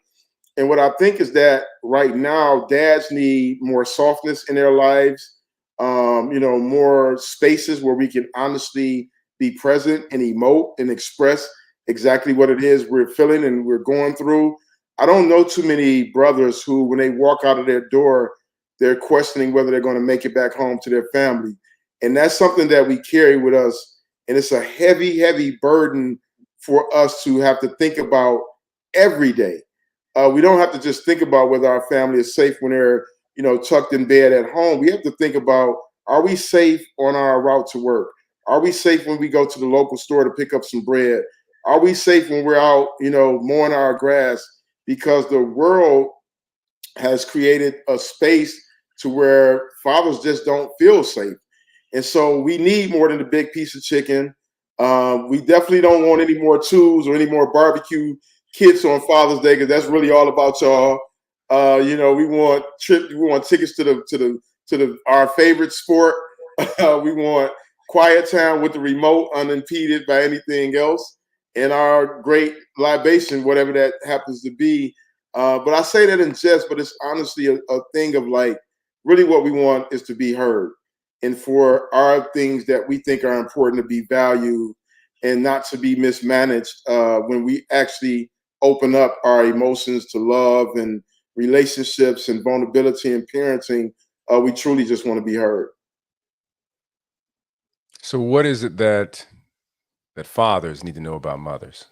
And what I think is that right now, dads need more softness in their lives, more spaces where we can honestly be present and emote and express exactly what it is we're feeling and we're going through. I don't know too many brothers who, when they walk out of their door, they're questioning whether they're going to make it back home to their family. And that's something that we carry with us. And it's a heavy, heavy burden for us to have to think about every day. We don't have to just think about whether our family is safe when they're, tucked in bed at home. We have to think about, are we safe on our route to work? Are we safe when we go to the local store to pick up some bread? Are we safe when we're out, mowing our grass? Because the world has created a space to where fathers just don't feel safe. And so we need more than the big piece of chicken. We definitely don't want any more tools or any more barbecue kits on Father's Day, because that's really all about y'all. We want tickets to our favorite sport. We want quiet time with the remote, unimpeded by anything else, and our great libation, whatever that happens to be. But I say that in jest, but it's honestly a thing of like, really what we want is to be heard, and for our things that we think are important to be valued and not to be mismanaged when we actually open up our emotions to love and relationships and vulnerability and parenting. We truly just want to be heard. So what is it that fathers need to know about mothers?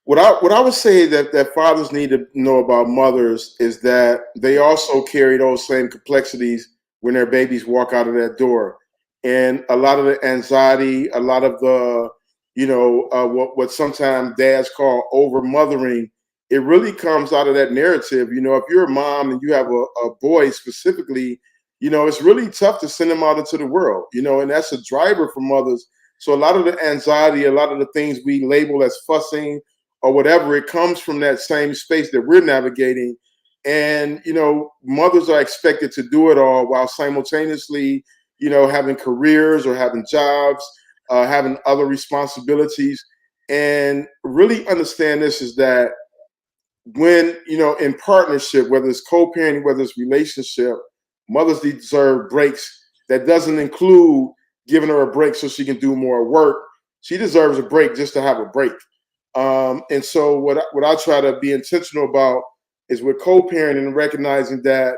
What I would say that fathers need to know about mothers is that they also carry those same complexities when their babies walk out of that door, and a lot of the anxiety, a lot of the what sometimes dads call over mothering, it really comes out of that narrative. If you're a mom and you have a boy specifically, it's really tough to send them out into the world, and that's a driver for mothers. So a lot of the anxiety, a lot of the things we label as fussing or whatever, it comes from that same space that we're navigating. And, mothers are expected to do it all while simultaneously, having careers or having jobs, having other responsibilities. And really understand this is that when, in partnership, whether it's co-parenting, whether it's relationship, mothers deserve breaks. That doesn't include giving her a break so she can do more work. She deserves a break just to have a break. And so what I try to be intentional about is with co-parenting and recognizing that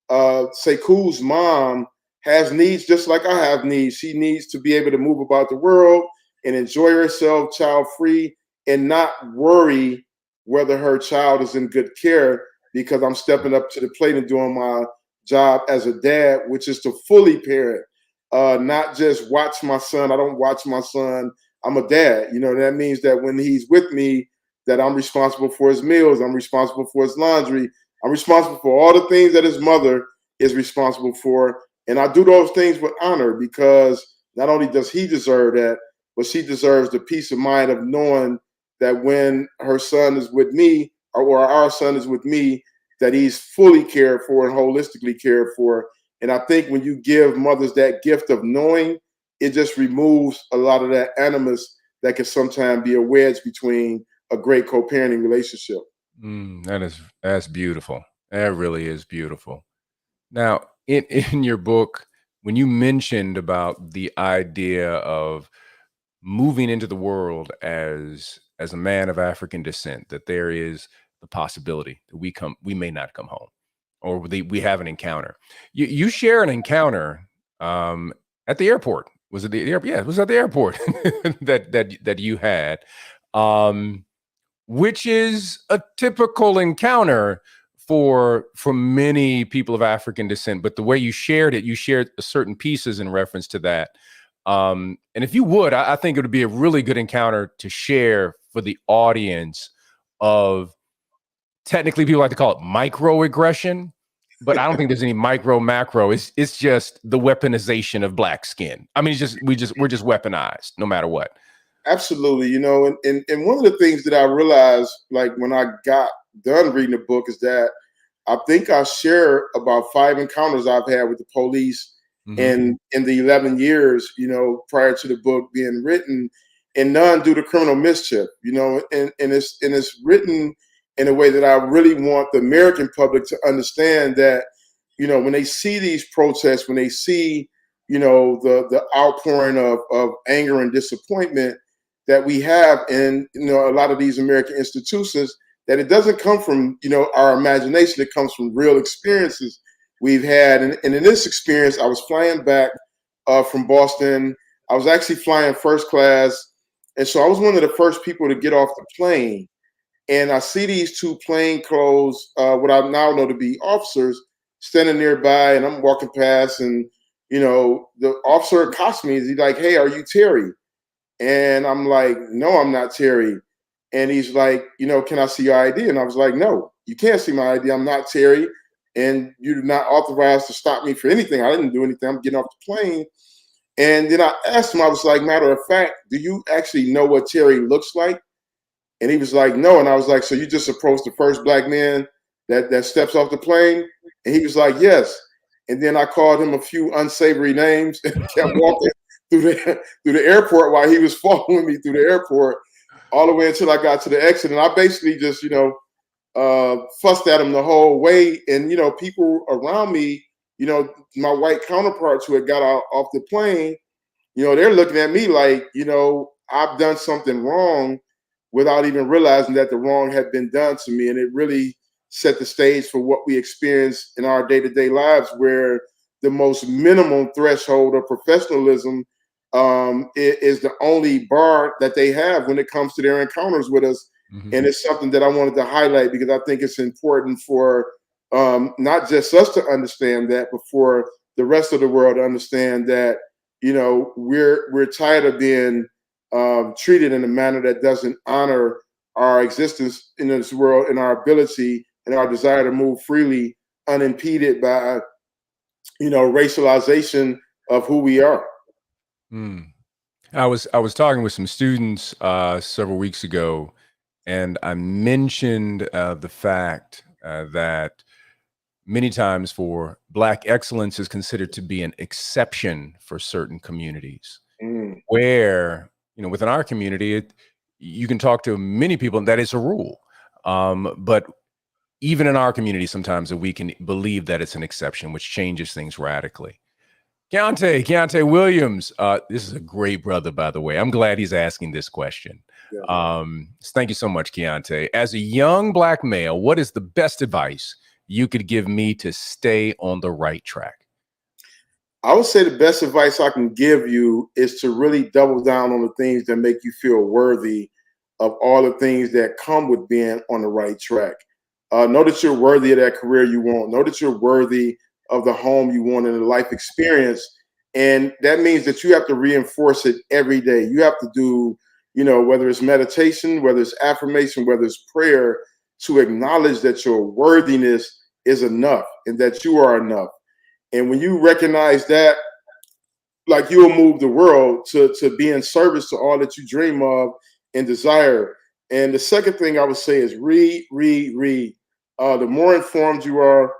Sekou's mom has needs just like I have needs. She needs to be able to move about the world and enjoy herself child-free and not worry whether her child is in good care, because I'm stepping up to the plate and doing my job as a dad, which is to fully parent, not just watch my son. I don't watch my son. I'm a dad. That means that when he's with me, that I'm responsible for his meals. I'm responsible for his laundry. I'm responsible for all the things that his mother is responsible for. And I do those things with honor, because not only does he deserve that, but she deserves the peace of mind of knowing that when her son is with me, or our son is with me, that he's fully cared for and holistically cared for. And I think when you give mothers that gift of knowing, it just removes a lot of that animus that can sometimes be a wedge between a great co-parenting relationship. That's beautiful. That really is beautiful. Now, in your book, when you mentioned about the idea of moving into the world as a man of African descent, that there is the possibility that we may not come home, or we have an encounter. You share an encounter at the airport. Was it the airport? Yeah, it was at the airport that you had, which is a typical encounter for many people of African descent. But the way you shared it, you shared certain pieces in reference to that. And if you would, I think it would be a really good encounter to share for the audience of, technically people like to call it microaggression, but I don't think there's any micro macro. It's just the weaponization of Black skin. I mean, we're just weaponized no matter what. Absolutely. And one of the things that I realized, like when I got done reading the book, is that I think I share about 5 encounters I've had with the police in the 11 years, prior to the book being written, and none due to criminal mischief, and it's written in a way that I really want the American public to understand that, when they see these protests, when they see, the outpouring of anger and disappointment that we have in, a lot of these American institutions, that it doesn't come from, our imagination. It comes from real experiences we've had. And in this experience, I was flying back from Boston. I was actually flying first class. And so I was one of the first people to get off the plane. And I see these 2 plainclothes, what I now know to be officers, standing nearby, and I'm walking past, and, the officer accosts me. He's like, "Hey, are you Terry?" And I'm like, "No, I'm not Terry." And he's like, "Can I see your ID?" And I was like, "No, you can't see my ID. I'm not Terry. And you're not authorized to stop me for anything. I didn't do anything. I'm getting off the plane." And then I asked him, I was like, "Matter of fact, do you actually know what Terry looks like?" And he was like, "No." And I was like, "So you just approached the first Black man that steps off the plane?" And he was like, "Yes." And then I called him a few unsavory names and kept walking through the airport while he was following me through the airport, all the way until I got to the exit. And I basically just, fussed at him the whole way. And, people around me, my white counterparts who had got off the plane, they're looking at me like, I've done something wrong, without even realizing that the wrong had been done to me. And it really set the stage for what we experience in our day-to-day lives, where the most minimum threshold of professionalism is the only bar that they have when it comes to their encounters with us. Mhm. And it's something that I wanted to highlight because I think it's important for not just us to understand that, but for the rest of the world to understand that, we're tired of being treated in a manner that doesn't honor our existence in this world and our ability and our desire to move freely, unimpeded by, racialization of who we are. Mm. I was talking with some students several weeks ago, and I mentioned the fact that many times for Black excellence is considered to be an exception for certain communities, Mm. where within our community, you can talk to many people, and that is a rule. But even in our community, sometimes we can believe that it's an exception, which changes things radically. Keontae Williams, this is a great brother, by the way. I'm glad he's asking this question. Yeah. Thank you so much, Keontae. As a young Black male, what is the best advice you could give me to stay on the right track? I would say the best advice I can give you is to really double down on the things that make you feel worthy of all the things that come with being on the right track. Know that you're worthy of that career you want. Know that you're worthy of the home you want and the life experience. And that means that you have to reinforce it every day. You have to do, whether it's meditation, whether it's affirmation, whether it's prayer, to acknowledge that your worthiness is enough and that you are enough. And when you recognize that, like, you'll move the world to be in service to all that you dream of and desire. And the second thing I would say is read, read, read. The more informed you are,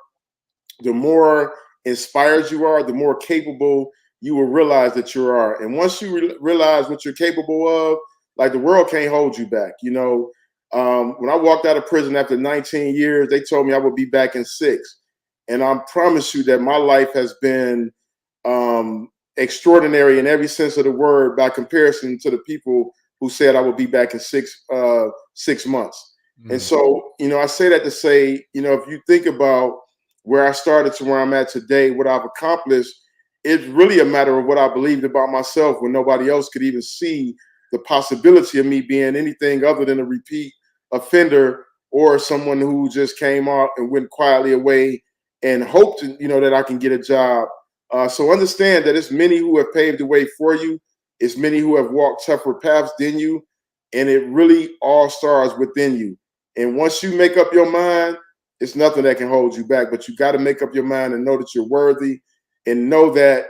the more inspired you are, the more capable you will realize that you are. And once you realize what you're capable of, like, the world can't hold you back. When I walked out of prison after 19 years, they told me I would be back in 6. And I promise you that my life has been extraordinary in every sense of the word by comparison to the people who said I would be back in 6 months. Mm. And so, I say that to say, if you think about where I started to where I'm at today, what I've accomplished, it's really a matter of what I believed about myself when nobody else could even see the possibility of me being anything other than a repeat offender or someone who just came out and went quietly away and hoped, that I can get a job. So understand that it's many who have paved the way for you. It's many who have walked tougher paths than you. And it really all starts within you. And once you make up your mind, it's nothing that can hold you back. But you got to make up your mind and know that you're worthy, and know that,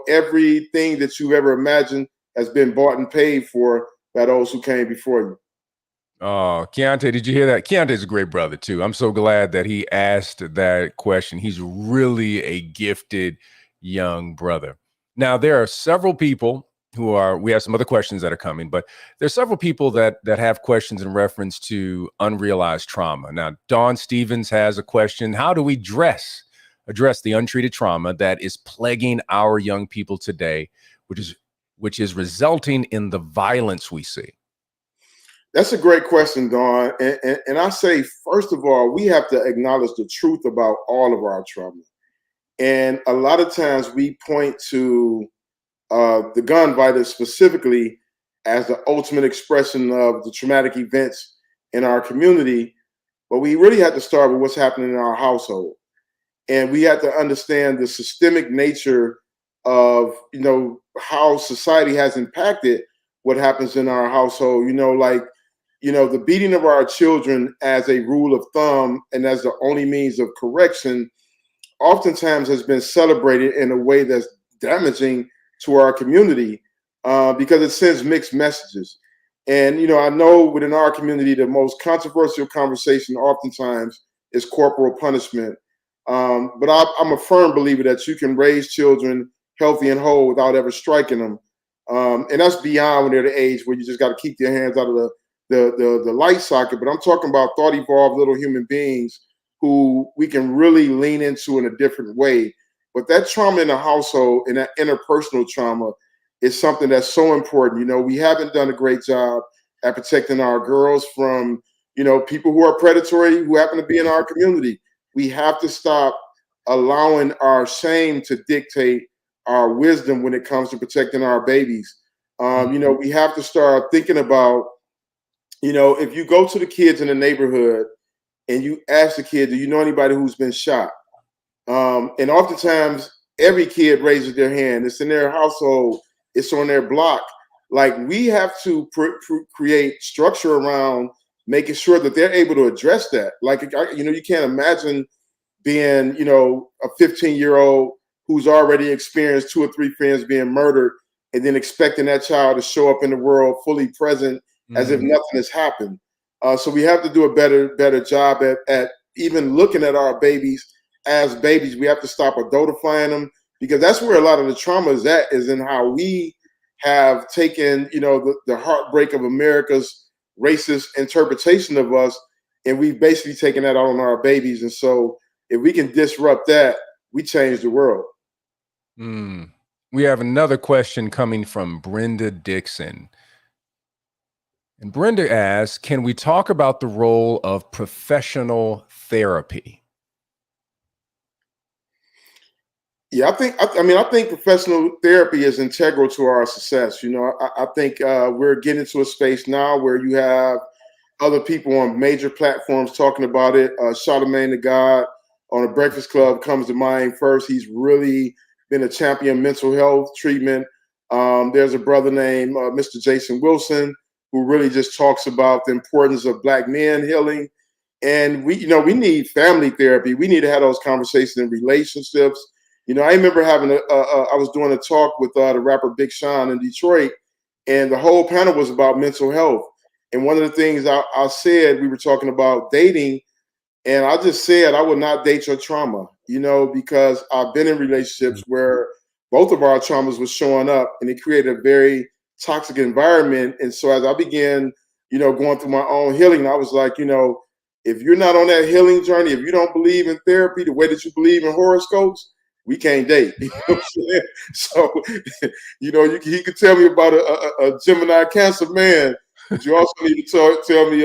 everything that you've ever imagined has been bought and paid for by those who came before you. Oh, Keontae, did you hear that? Keontae's a great brother, too. I'm so glad that he asked that question. He's really a gifted young brother. Now, there are several people we have some other questions that are coming, but there's several people that have questions in reference to unrealized trauma. Now, Dawn Stevens has a question. How do we address the untreated trauma that is plaguing our young people today, which is resulting in the violence we see? That's a great question, Dawn. And I say, first of all, we have to acknowledge the truth about all of our trauma. And a lot of times we point to the gun violence specifically as the ultimate expression of the traumatic events in our community. But we really have to start with what's happening in our household. And we have to understand the systemic nature of, how society has impacted what happens in our household. The beating of our children as a rule of thumb and as the only means of correction oftentimes has been celebrated in a way that's damaging to our community because it sends mixed messages. And, I know within our community, the most controversial conversation oftentimes is corporal punishment. But I'm a firm believer that you can raise children healthy and whole without ever striking them. And that's beyond when they're the age where you just got to keep your hands out of the light socket. But I'm talking about thought evolved little human beings who we can really lean into in a different way. But that trauma in the household and that interpersonal trauma is something that's so important. We haven't done a great job at protecting our girls from, people who are predatory, who happen to be in our community. We have to stop allowing our shame to dictate our wisdom when it comes to protecting our babies. Mm-hmm. You know, we have to start thinking about, you know, if you go to the kids in the neighborhood and you ask the kid, do you know anybody who's been shot? And oftentimes, every kid raises their hand. It's in their household. It's on their block. Like, we have to create structure around making sure that they're able to address that. Like, you know, you can't imagine being, you know, a 15-year-old who's already experienced 2 or 3 friends being murdered, and then expecting that child to show up in the world fully present as if nothing has happened. So we have to do a better job at even looking at our babies as babies. We have to stop adultifying them, because that's where a lot of the trauma is at, is in how we have taken, you know, the heartbreak of America's racist interpretation of us, and we've basically taken that out on our babies. And so if we can disrupt that, we change the world. We have another question coming from Brenda Dixon. And Brenda asks, can we talk about the role of professional therapy? Yeah, I think professional therapy is integral to our success. You know, I think we're getting to a space now where you have other people on major platforms talking about it. Charlamagne the God on the Breakfast Club comes to mind first. He's really been a champion of mental health treatment. There's a brother named Mr. Jason Wilson, who really just talks about the importance of Black men healing. And we need family therapy. We need to have those conversations in relationships. You know, I remember having I was doing a talk with the rapper Big Sean in Detroit, and the whole panel was about mental health. And one of the things I said, we were talking about dating, and I just said I would not date your trauma, you know, because I've been in relationships where both of our traumas was showing up, and it created a very toxic environment. And so as I began, you know, going through my own healing, I was like, you know, if you're not on that healing journey, if you don't believe in therapy the way that you believe in horoscopes, we can't date. You know what I'm saying? So, you know, he could tell me about a Gemini Cancer man, but you also need to tell me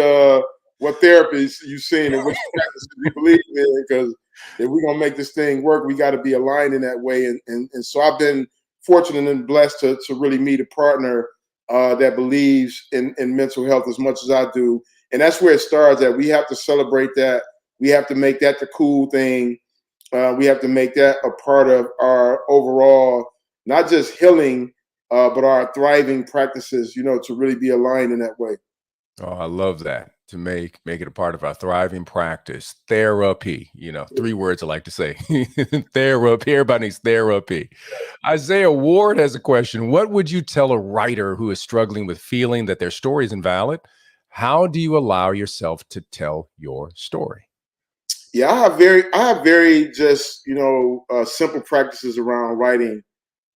what therapies you've seen and which practices you believe in, because if we're gonna make this thing work, we got to be aligned in that way. And so I've been fortunate and blessed to really meet a partner that believes in mental health as much as I do. And that's where it starts. That we have to celebrate that. We have to make that the cool thing. We have to make that a part of our overall, not just healing, but our thriving practices, you know, to really be aligned in that way. Oh, I love that. To make it a part of our thriving practice. Therapy, you know, 3 words I like to say. Therapy. Everybody needs therapy. Isaiah Ward has a question. What would you tell a writer who is struggling with feeling that their story is invalid? How do you allow yourself to tell your story? Yeah, I have very just, you know, simple practices around writing.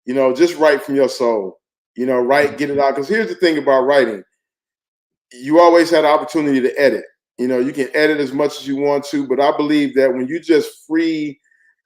You know, just write from your soul. You know, write, get it out. Because here's the thing about writing: you always had the opportunity to edit. You know, you can edit as much as you want to, but I believe that when you just free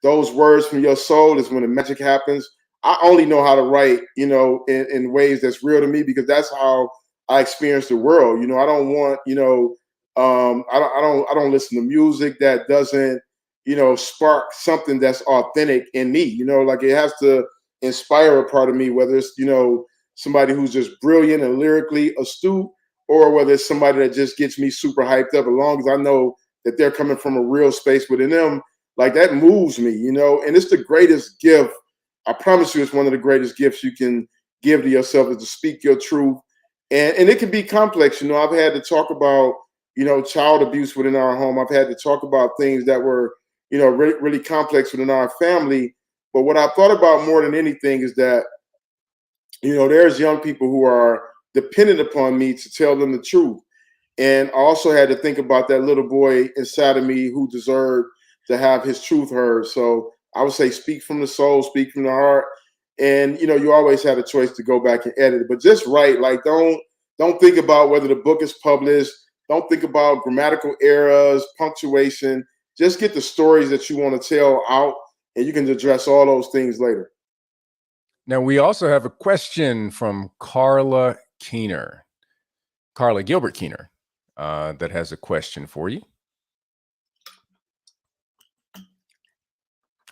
those words from your soul is when the magic happens. I only know how to write, you know, in ways that's real to me, because that's how I experience the world. You know, I don't want, you know, I don't listen to music that doesn't, you know, spark something that's authentic in me. You know, like, it has to inspire a part of me, whether it's, you know, somebody who's just brilliant and lyrically astute, or whether it's somebody that just gets me super hyped up. As long as I know that they're coming from a real space within them, like, that moves me, you know. And it's the greatest gift. I promise you, it's one of the greatest gifts you can give to yourself, is to speak your truth. And it can be complex. You know, I've had to talk about, you know, child abuse within our home. I've had to talk about things that were, you know, really, really complex within our family. But what I thought about more than anything is that, you know, there's young people who are dependent upon me to tell them the truth. And I also had to think about that little boy inside of me who deserved to have his truth heard. So I would say, speak from the soul, speak from the heart. And, you know, you always had a choice to go back and edit it, but just write. Like, don't think about whether the book is published. Don't think about grammatical errors, punctuation. Just get the stories that you want to tell out, and you can address all those things later. Now, we also have a question from Carla Gilbert Keener, that has a question for you.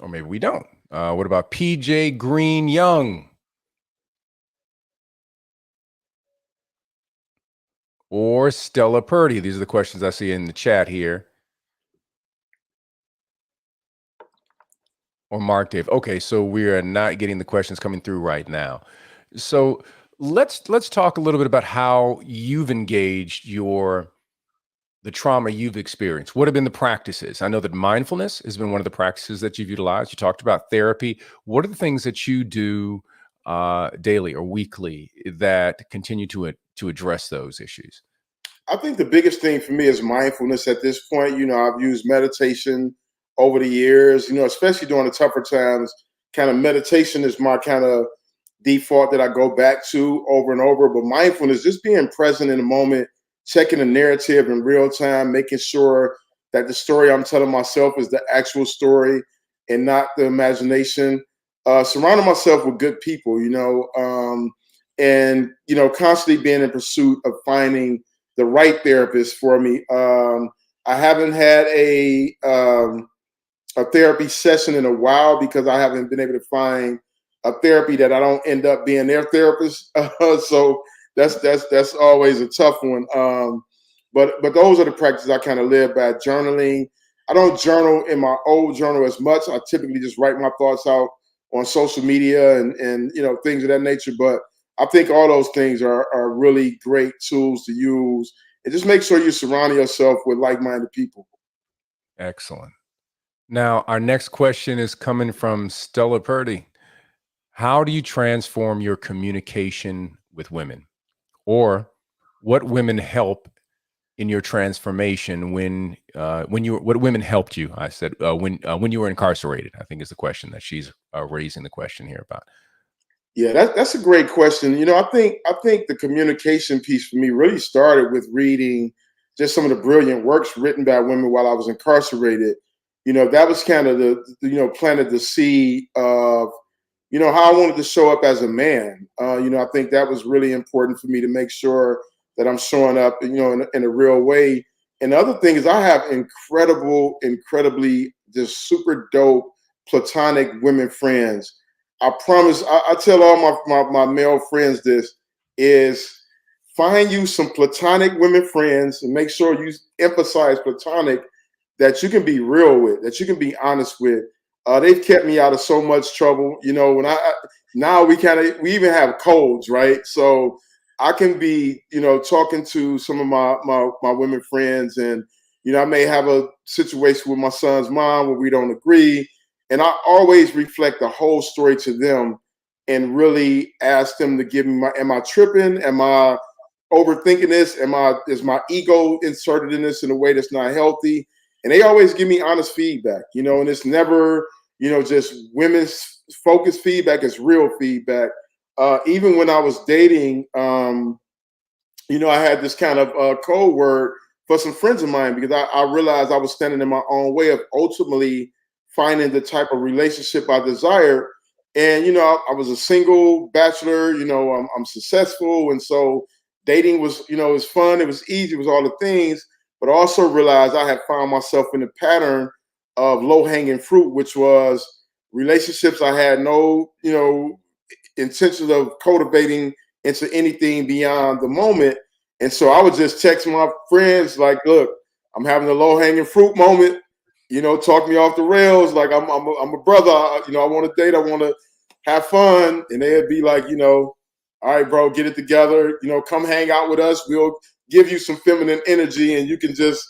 Or maybe we don't. What about PJ Green Young? Or Stella Purdy? These are the questions I see in the chat here. Or Mark Dave. Okay, so we are not getting the questions coming through right now. So let's talk a little bit about how you've engaged the trauma you've experienced. What have been the practices? I know that mindfulness has been one of the practices that you've utilized. You talked about therapy. What are the things that you do daily or weekly that continue to address those issues? I think the biggest thing for me is mindfulness at this point. I've used meditation over the years, especially during the tougher times. Kind of meditation is my kind of default that I go back to over and over. But mindfulness, just being present in the moment, checking the narrative in real time, making sure that the story I'm telling myself is the actual story and not the imagination. Surrounding myself with good people, and constantly being in pursuit of finding the right therapist for me. I haven't had a therapy session in a while because I haven't been able to find a therapy that I don't end up being their therapist. So that's always a tough one. But those are the practices I kind of live by. Journaling. I don't journal in my old journal as much. I typically just write my thoughts out on social media and things of that nature. But I think all those things are really great tools to use. And just make sure you surround yourself with like-minded people. Excellent. Now, our next question is coming from Stella Purdy. How do you transform your communication with women? Or what women help in your transformation what women helped you? I said, when you were incarcerated, I think is the question that she's raising the question here about. Yeah, that's a great question. I think the communication piece for me really started with reading just some of the brilliant works written by women while I was incarcerated. That was kind of planted the seed of how I wanted to show up as a man. I think that was really important for me to make sure that I'm showing up, in a real way. And the other thing is I have incredibly just super dope platonic women friends. I promise, I tell all my male friends this is find you some platonic women friends and make sure you emphasize platonic that you can be real with, that you can be honest with. They've kept me out of so much trouble. When now we even have codes, right? So I can be, talking to some of my women friends, and I may have a situation with my son's mom where we don't agree, and I always reflect the whole story to them, and really ask them to give me am I tripping? Am I overthinking this? Is my ego inserted in this in a way that's not healthy? And they always give me honest feedback, and it's never, just women's focused feedback. It's real feedback. Even when I was dating, I had this kind of code word for some friends of mine because I realized I was standing in my own way of ultimately finding the type of relationship I desired. And, I was a single bachelor, I'm successful. And so dating was, it was fun. It was easy. It was all the things. But I also realized I had found myself in a pattern of low-hanging fruit, which was relationships I had no, intentions of cultivating into anything beyond the moment. And so I would just text my friends like, look, I'm having a low-hanging fruit moment, talk me off the rails. Like I'm a brother, I want to date. I want to have fun. And they'd be like, all right, bro, get it together. Come hang out with us. We'll give you some feminine energy and you can just,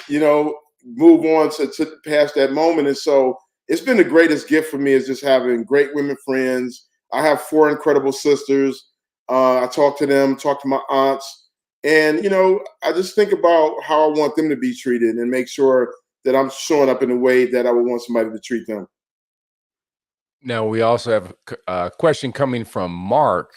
move on to past that moment. And so it's been the greatest gift for me is just having great women friends. I have 4 incredible sisters. I talk to them, talk to my aunts. And, I just think about how I want them to be treated and make sure that I'm showing up in a way that I would want somebody to treat them. Now, we also have a question coming from Mark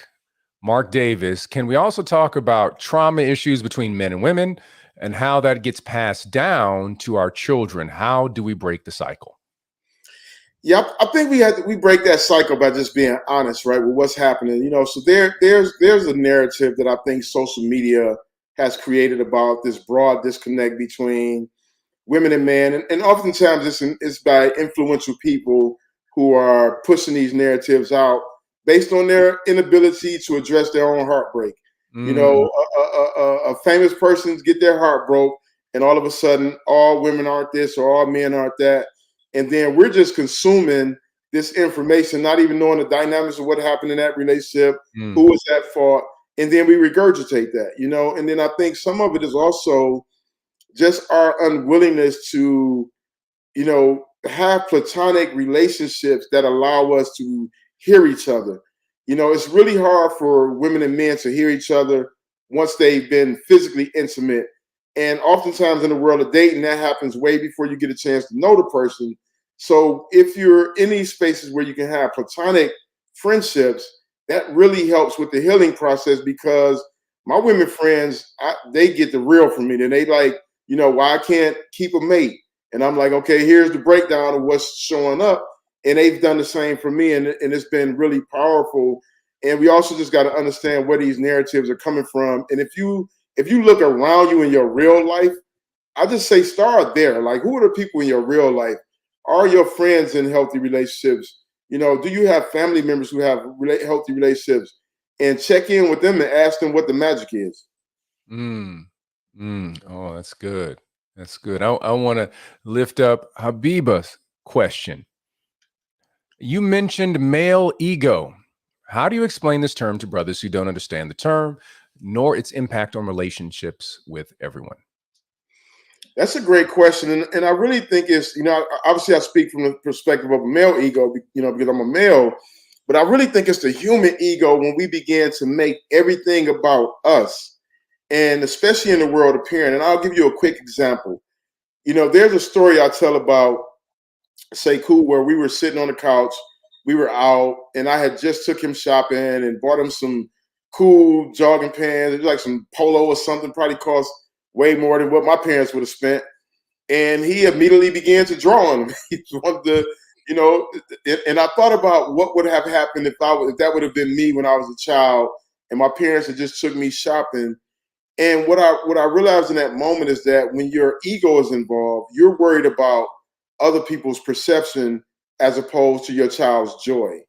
Davis. Can we also talk about trauma issues between men and women and how that gets passed down to our children? How do we break the cycle? Yeah, I think we break that cycle by just being honest, right, with what's happening. So there's a narrative that I think social media has created about this broad disconnect between women and men, and oftentimes it's by influential people who are pushing these narratives out based on their inability to address their own heartbreak. You know, a famous person get their heart broke, and all of a sudden, all women aren't this or all men aren't that, and then we're just consuming this information, not even knowing the dynamics of what happened in that relationship, who was at fault, and then we regurgitate that. You know, and then I think some of it is also just our unwillingness to, you know, have platonic relationships that allow us to hear each other. You know, it's really hard for women and men to hear each other once they've been physically intimate. And oftentimes in the world of dating, that happens way before you get a chance to know the person. So if you're in these spaces where you can have platonic friendships, that really helps with the healing process, because my women friends, they get the real from me. Then they like, you know, why I can't keep a mate. And I'm like, okay, here's the breakdown of what's showing up. And they've done the same for me. And it's been really powerful. And we also just got to understand where these narratives are coming from. And if you look around you in your real life, I just say start there. Like, who are the people in your real life? Are your friends in healthy relationships? You know, do you have family members who have healthy relationships? And check in with them and ask them what the magic is. Oh, that's good. That's good. I want to lift up Habiba's question. You mentioned male ego. How do you explain this term to brothers who don't understand the term, nor its impact on relationships with everyone? That's a great question. And I really think it's, you know, obviously I speak from the perspective of a male ego, you know, because I'm a male, but I really think it's the human ego when we begin to make everything about us, and especially in the world of parenting. And I'll give you a quick example. You know, there's a story I tell about Sekou where we were sitting on the couch, we were out, and I had just took him shopping and bought him some cool jogging pants. It was like some polo or something, probably cost way more than what my parents would have spent. And he immediately began to draw on them. He wanted to, you know, and I thought about what would have happened if that would have been me when I was a child and my parents had just took me shopping. And what I realized in that moment is that when your ego is involved, you're worried about other people's perception as opposed to your child's joy.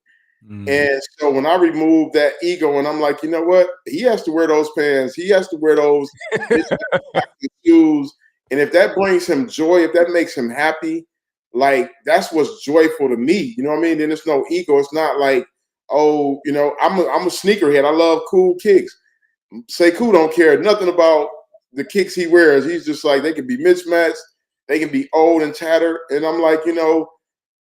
And so when I remove that ego and I'm like, you know what? He has to wear those pants. He has to wear those shoes. And if that brings him joy, if that makes him happy, like that's what's joyful to me. You know what I mean? Then it's no ego. It's not like, oh, you know, I'm a sneakerhead. I love cool kicks. Sekou don't care nothing about the kicks he wears. He's just like, they can be mismatched. They can be old and tattered. And I'm like, you know,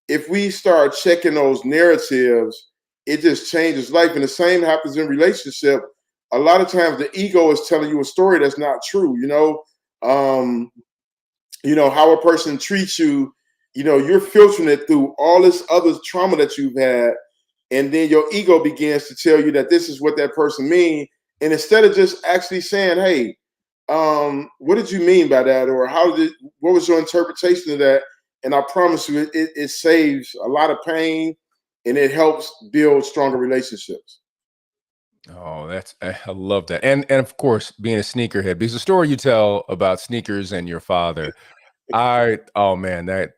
if we start checking those narratives, it just changes life. And the same happens in relationship. A lot of times the ego is telling you a story that's not true. You know, how a person treats you, you know, you're filtering it through all this other trauma that you've had. And then your ego begins to tell you that this is what that person means. And instead of just actually saying, hey, what did you mean by that? Or what was your interpretation of that? And I promise you, it saves a lot of pain and it helps build stronger relationships. Oh, I love that. And of course, being a sneakerhead, because the story you tell about sneakers and your father, oh man, that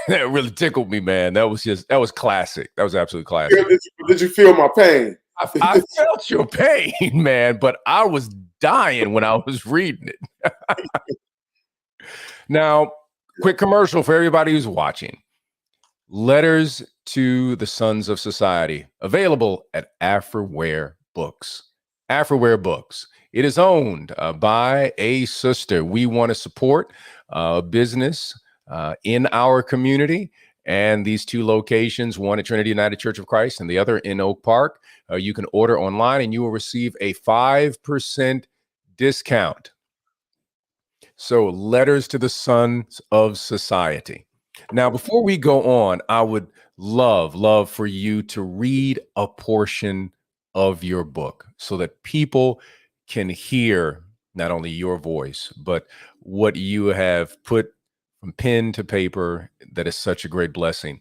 really tickled me, man. That was classic. That was absolutely classic. Did you feel my pain? I felt your pain, man, but I was dying when I was reading it. Now, quick commercial for everybody who's watching. Letters to the Sons of Society, available at Afterware Books. Afterware Books. It is owned by a sister. We want to support business in our community. And these two locations, one at Trinity United Church of Christ and the other in Oak Park, you can order online and you will receive a 5% discount. So, Letters to the Sons of Society. Now, before we go on, I would love for you to read a portion of your book so that people can hear not only your voice, but what you have put from pen to paper that is such a great blessing.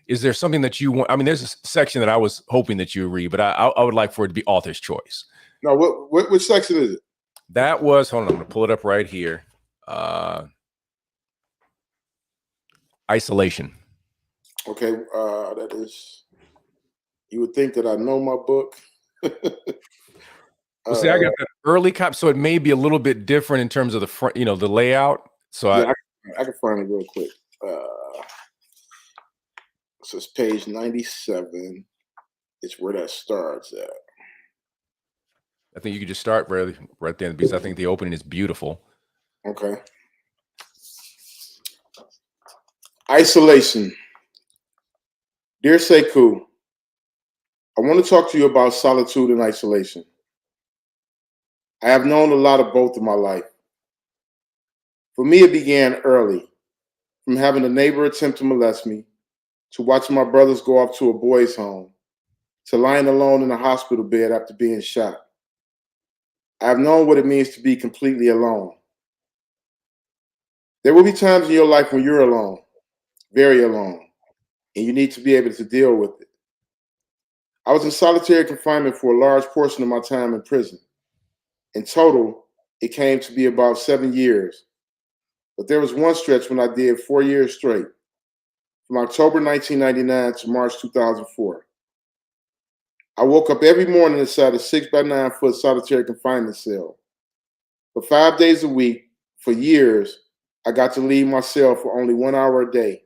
Is there something that you want? I mean, there's a section that I was hoping that you read, but I would like for it to be author's choice. No, which section is it? That was, hold on, I'm going to pull it up right here. Isolation. Okay, that is. You would think that I know my book. Well, see, I got that early copy, so it may be a little bit different in terms of the front, the layout. So yeah, I can find it real quick. So it's page 97. It's where that starts at. I think you could just start right there because I think the opening is beautiful. Okay. Isolation. Dear Sekou, I want to talk to you about solitude and isolation. I have known a lot of both in my life. For me, it began early, from having a neighbor attempt to molest me, to watching my brothers go off to a boys' home, to lying alone in a hospital bed after being shot. I have known what it means to be completely alone. There will be times in your life when you're alone, very alone, and you need to be able to deal with it. I was in solitary confinement for a large portion of my time in prison. In total, it came to be about 7 years. But there was one stretch when I did 4 years straight, from October 1999 to March 2004. I woke up every morning inside a 6 by 9 foot solitary confinement cell. For 5 days a week, for years, I got to leave my cell for only 1 hour a day.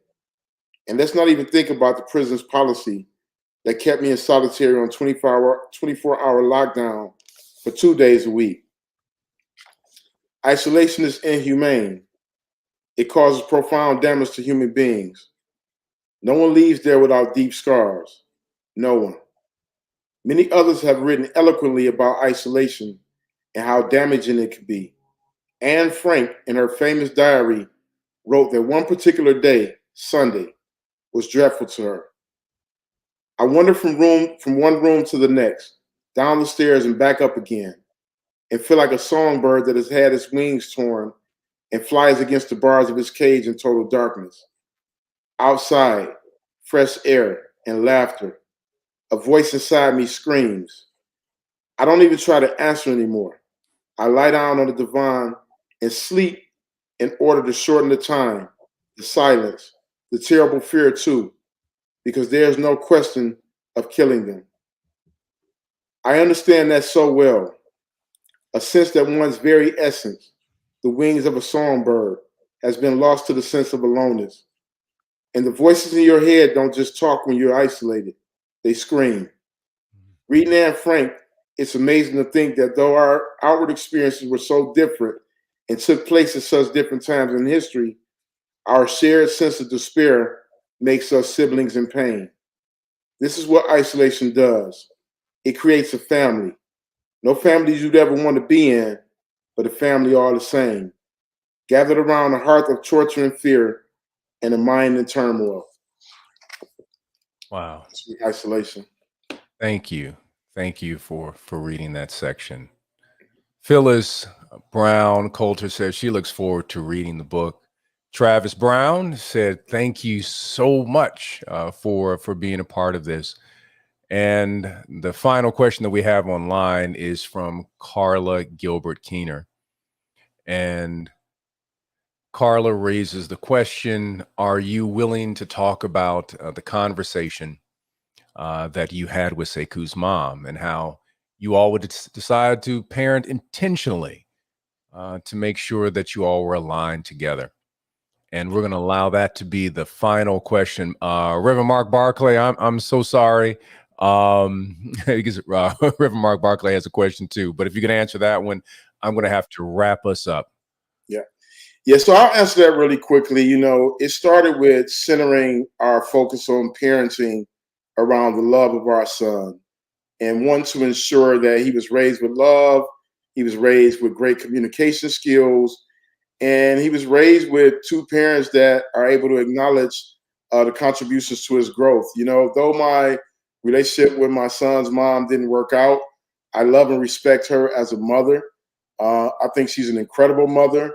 And let's not even think about the prison's policy that kept me in solitary on 24-hour lockdown for 2 days a week. Isolation is inhumane. It causes profound damage to human beings. No one leaves there without deep scars. No one. Many others have written eloquently about isolation and how damaging it can be. Anne Frank, in her famous diary, wrote that one particular day, Sunday, was dreadful to her. I wandered from one room to the next, down the stairs and back up again, and feel like a songbird that has had its wings torn and flies against the bars of its cage in total darkness. Outside, fresh air and laughter. A voice inside me screams. I don't even try to answer anymore. I lie down on the divan and sleep in order to shorten the time, the silence, the terrible fear too, because there's no question of killing them. I understand that so well. A sense that one's very essence, the wings of a songbird, has been lost to the sense of aloneness. And the voices in your head don't just talk when you're isolated, they scream. Reading Anne Frank, it's amazing to think that though our outward experiences were so different and took place at such different times in history, our shared sense of despair makes us siblings in pain. This is what isolation does. It creates a family. No families you'd ever want to be in, but a family all the same, gathered around a hearth of torture and fear and a mind in turmoil. Wow. Isolation. Thank you. Thank you for reading that section. Phyllis Brown Coulter says she looks forward to reading the book. Travis Brown said, thank you so much for being a part of this. And the final question that we have online is from Carla Gilbert Keener. And Carla raises the question, are you willing to talk about the conversation that you had with Sekou's mom and how you all would decide to parent intentionally to make sure that you all were aligned together? And we're going to allow that to be the final question. Reverend Mark Barclay, I'm so sorry. Because Reverend Mark Barclay has a question too. But if you can answer that one, I'm going to have to wrap us up. Yeah, so I'll answer that really quickly. It started with centering our focus on parenting around the love of our son and one to ensure that he was raised with love, he was raised with great communication skills, and he was raised with two parents that are able to acknowledge the contributions to his growth. Though my relationship with my son's mom didn't work out, I love and respect her as a mother. I think she's an incredible mother.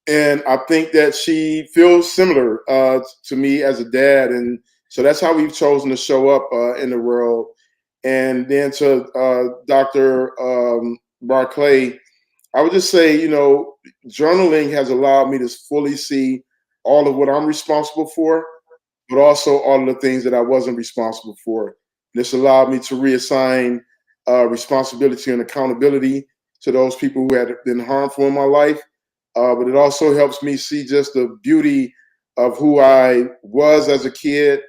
And I think that she feels similar to me as a dad. And so that's how we've chosen to show up in the world. And then to Dr. Barclay, I would just say, journaling has allowed me to fully see all of what I'm responsible for, but also all of the things that I wasn't responsible for. This allowed me to reassign responsibility and accountability to those people who had been harmful in my life. But it also helps me see just the beauty of who I was as a kid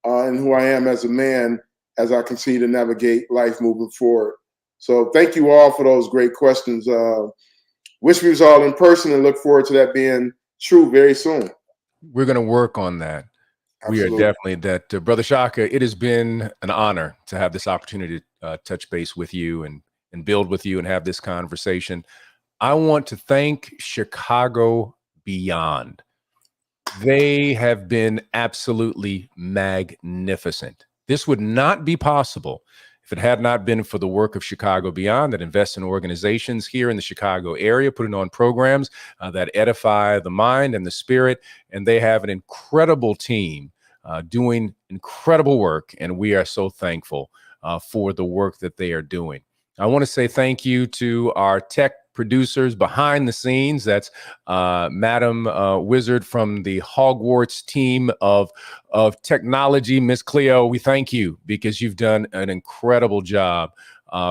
and who I am as a man as I continue to navigate life moving forward. So thank you all for those great questions. Wish we was all in person and look forward to that being true very soon. We're going to work on that. Absolutely. We are definitely that. Brother Shaka, it has been an honor to have this opportunity to touch base with you and build with you and have this conversation. I want to thank Chicago Beyond. They have been absolutely magnificent. This would not be possible if it had not been for the work of Chicago Beyond that invests in organizations here in the Chicago area, putting on programs that edify the mind and the spirit. And they have an incredible team doing incredible work. And we are so thankful for the work that they are doing. I want to say thank you to our tech producers behind the scenes. That's Madam Wizard from the Hogwarts team of technology, Miss Cleo. We thank you because you've done an incredible job.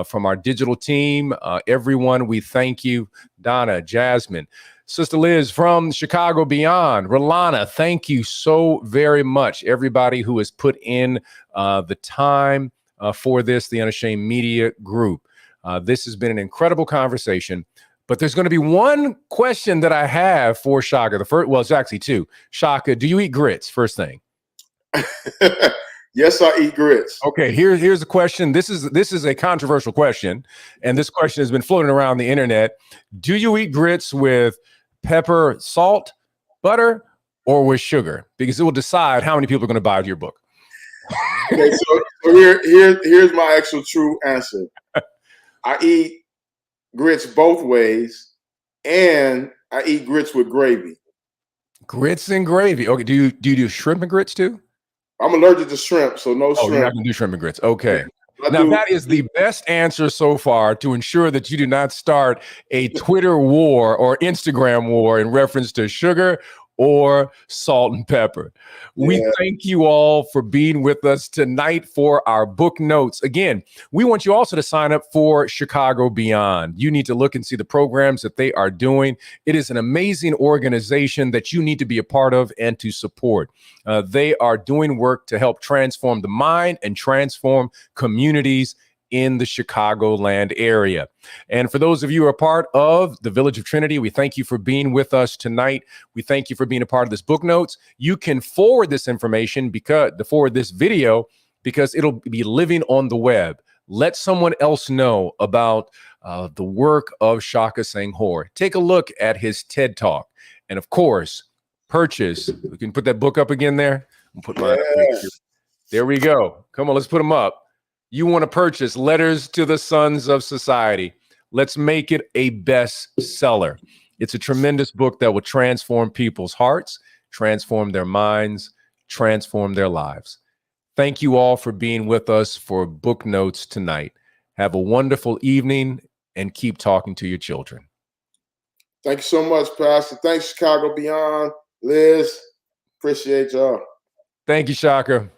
From our digital team, everyone, we thank you. Donna, Jasmine, Sister Liz from Chicago Beyond, Rolana, thank you so very much. Everybody who has put in the time for this, the Unashamed Media Group. This has been an incredible conversation, but there's going to be one question that I have for Shaka. The first, well, it's actually two. Shaka, do you eat grits? First thing. Yes, I eat grits. Okay, here's the question. This is a controversial question, and this question has been floating around the internet. Do you eat grits with pepper, salt, butter, or with sugar? Because it will decide how many people are going to buy your book. Okay, so here's my actual true answer. I eat grits both ways, and I eat grits with gravy. Grits and gravy. Okay. Do you do shrimp and grits too? I'm allergic to shrimp, so no shrimp. You're not gonna do shrimp and grits. Okay. Now that is the best answer so far to ensure that you do not start a Twitter war or Instagram war in reference to sugar or salt and pepper. Yeah. We thank you all for being with us tonight for our book notes. Again, we want you also to sign up for Chicago Beyond. You need to look and see the programs that they are doing. It is an amazing organization that you need to be a part of and to support. They are doing work to help transform the mind and transform communities in the Chicagoland area. And for those of you who are part of the Village of Trinity, we thank you for being with us tonight. We thank you for being a part of this book notes. You can forward this information forward this video because it'll be living on the web. Let someone else know about the work of Shaka Senghor. Take a look at his TED Talk. And of course, purchase. We can put that book up again there. I'll put mine up here. There we go. Come on, let's put them up. You want to purchase Letters to the Sons of Society. Let's make it a bestseller. It's a tremendous book that will transform people's hearts, transform their minds, transform their lives. Thank you all for being with us for book notes tonight. Have a wonderful evening and keep talking to your children. Thank you so much, Pastor. Thanks, Chicago Beyond. Liz, appreciate y'all. Thank you, Shaka.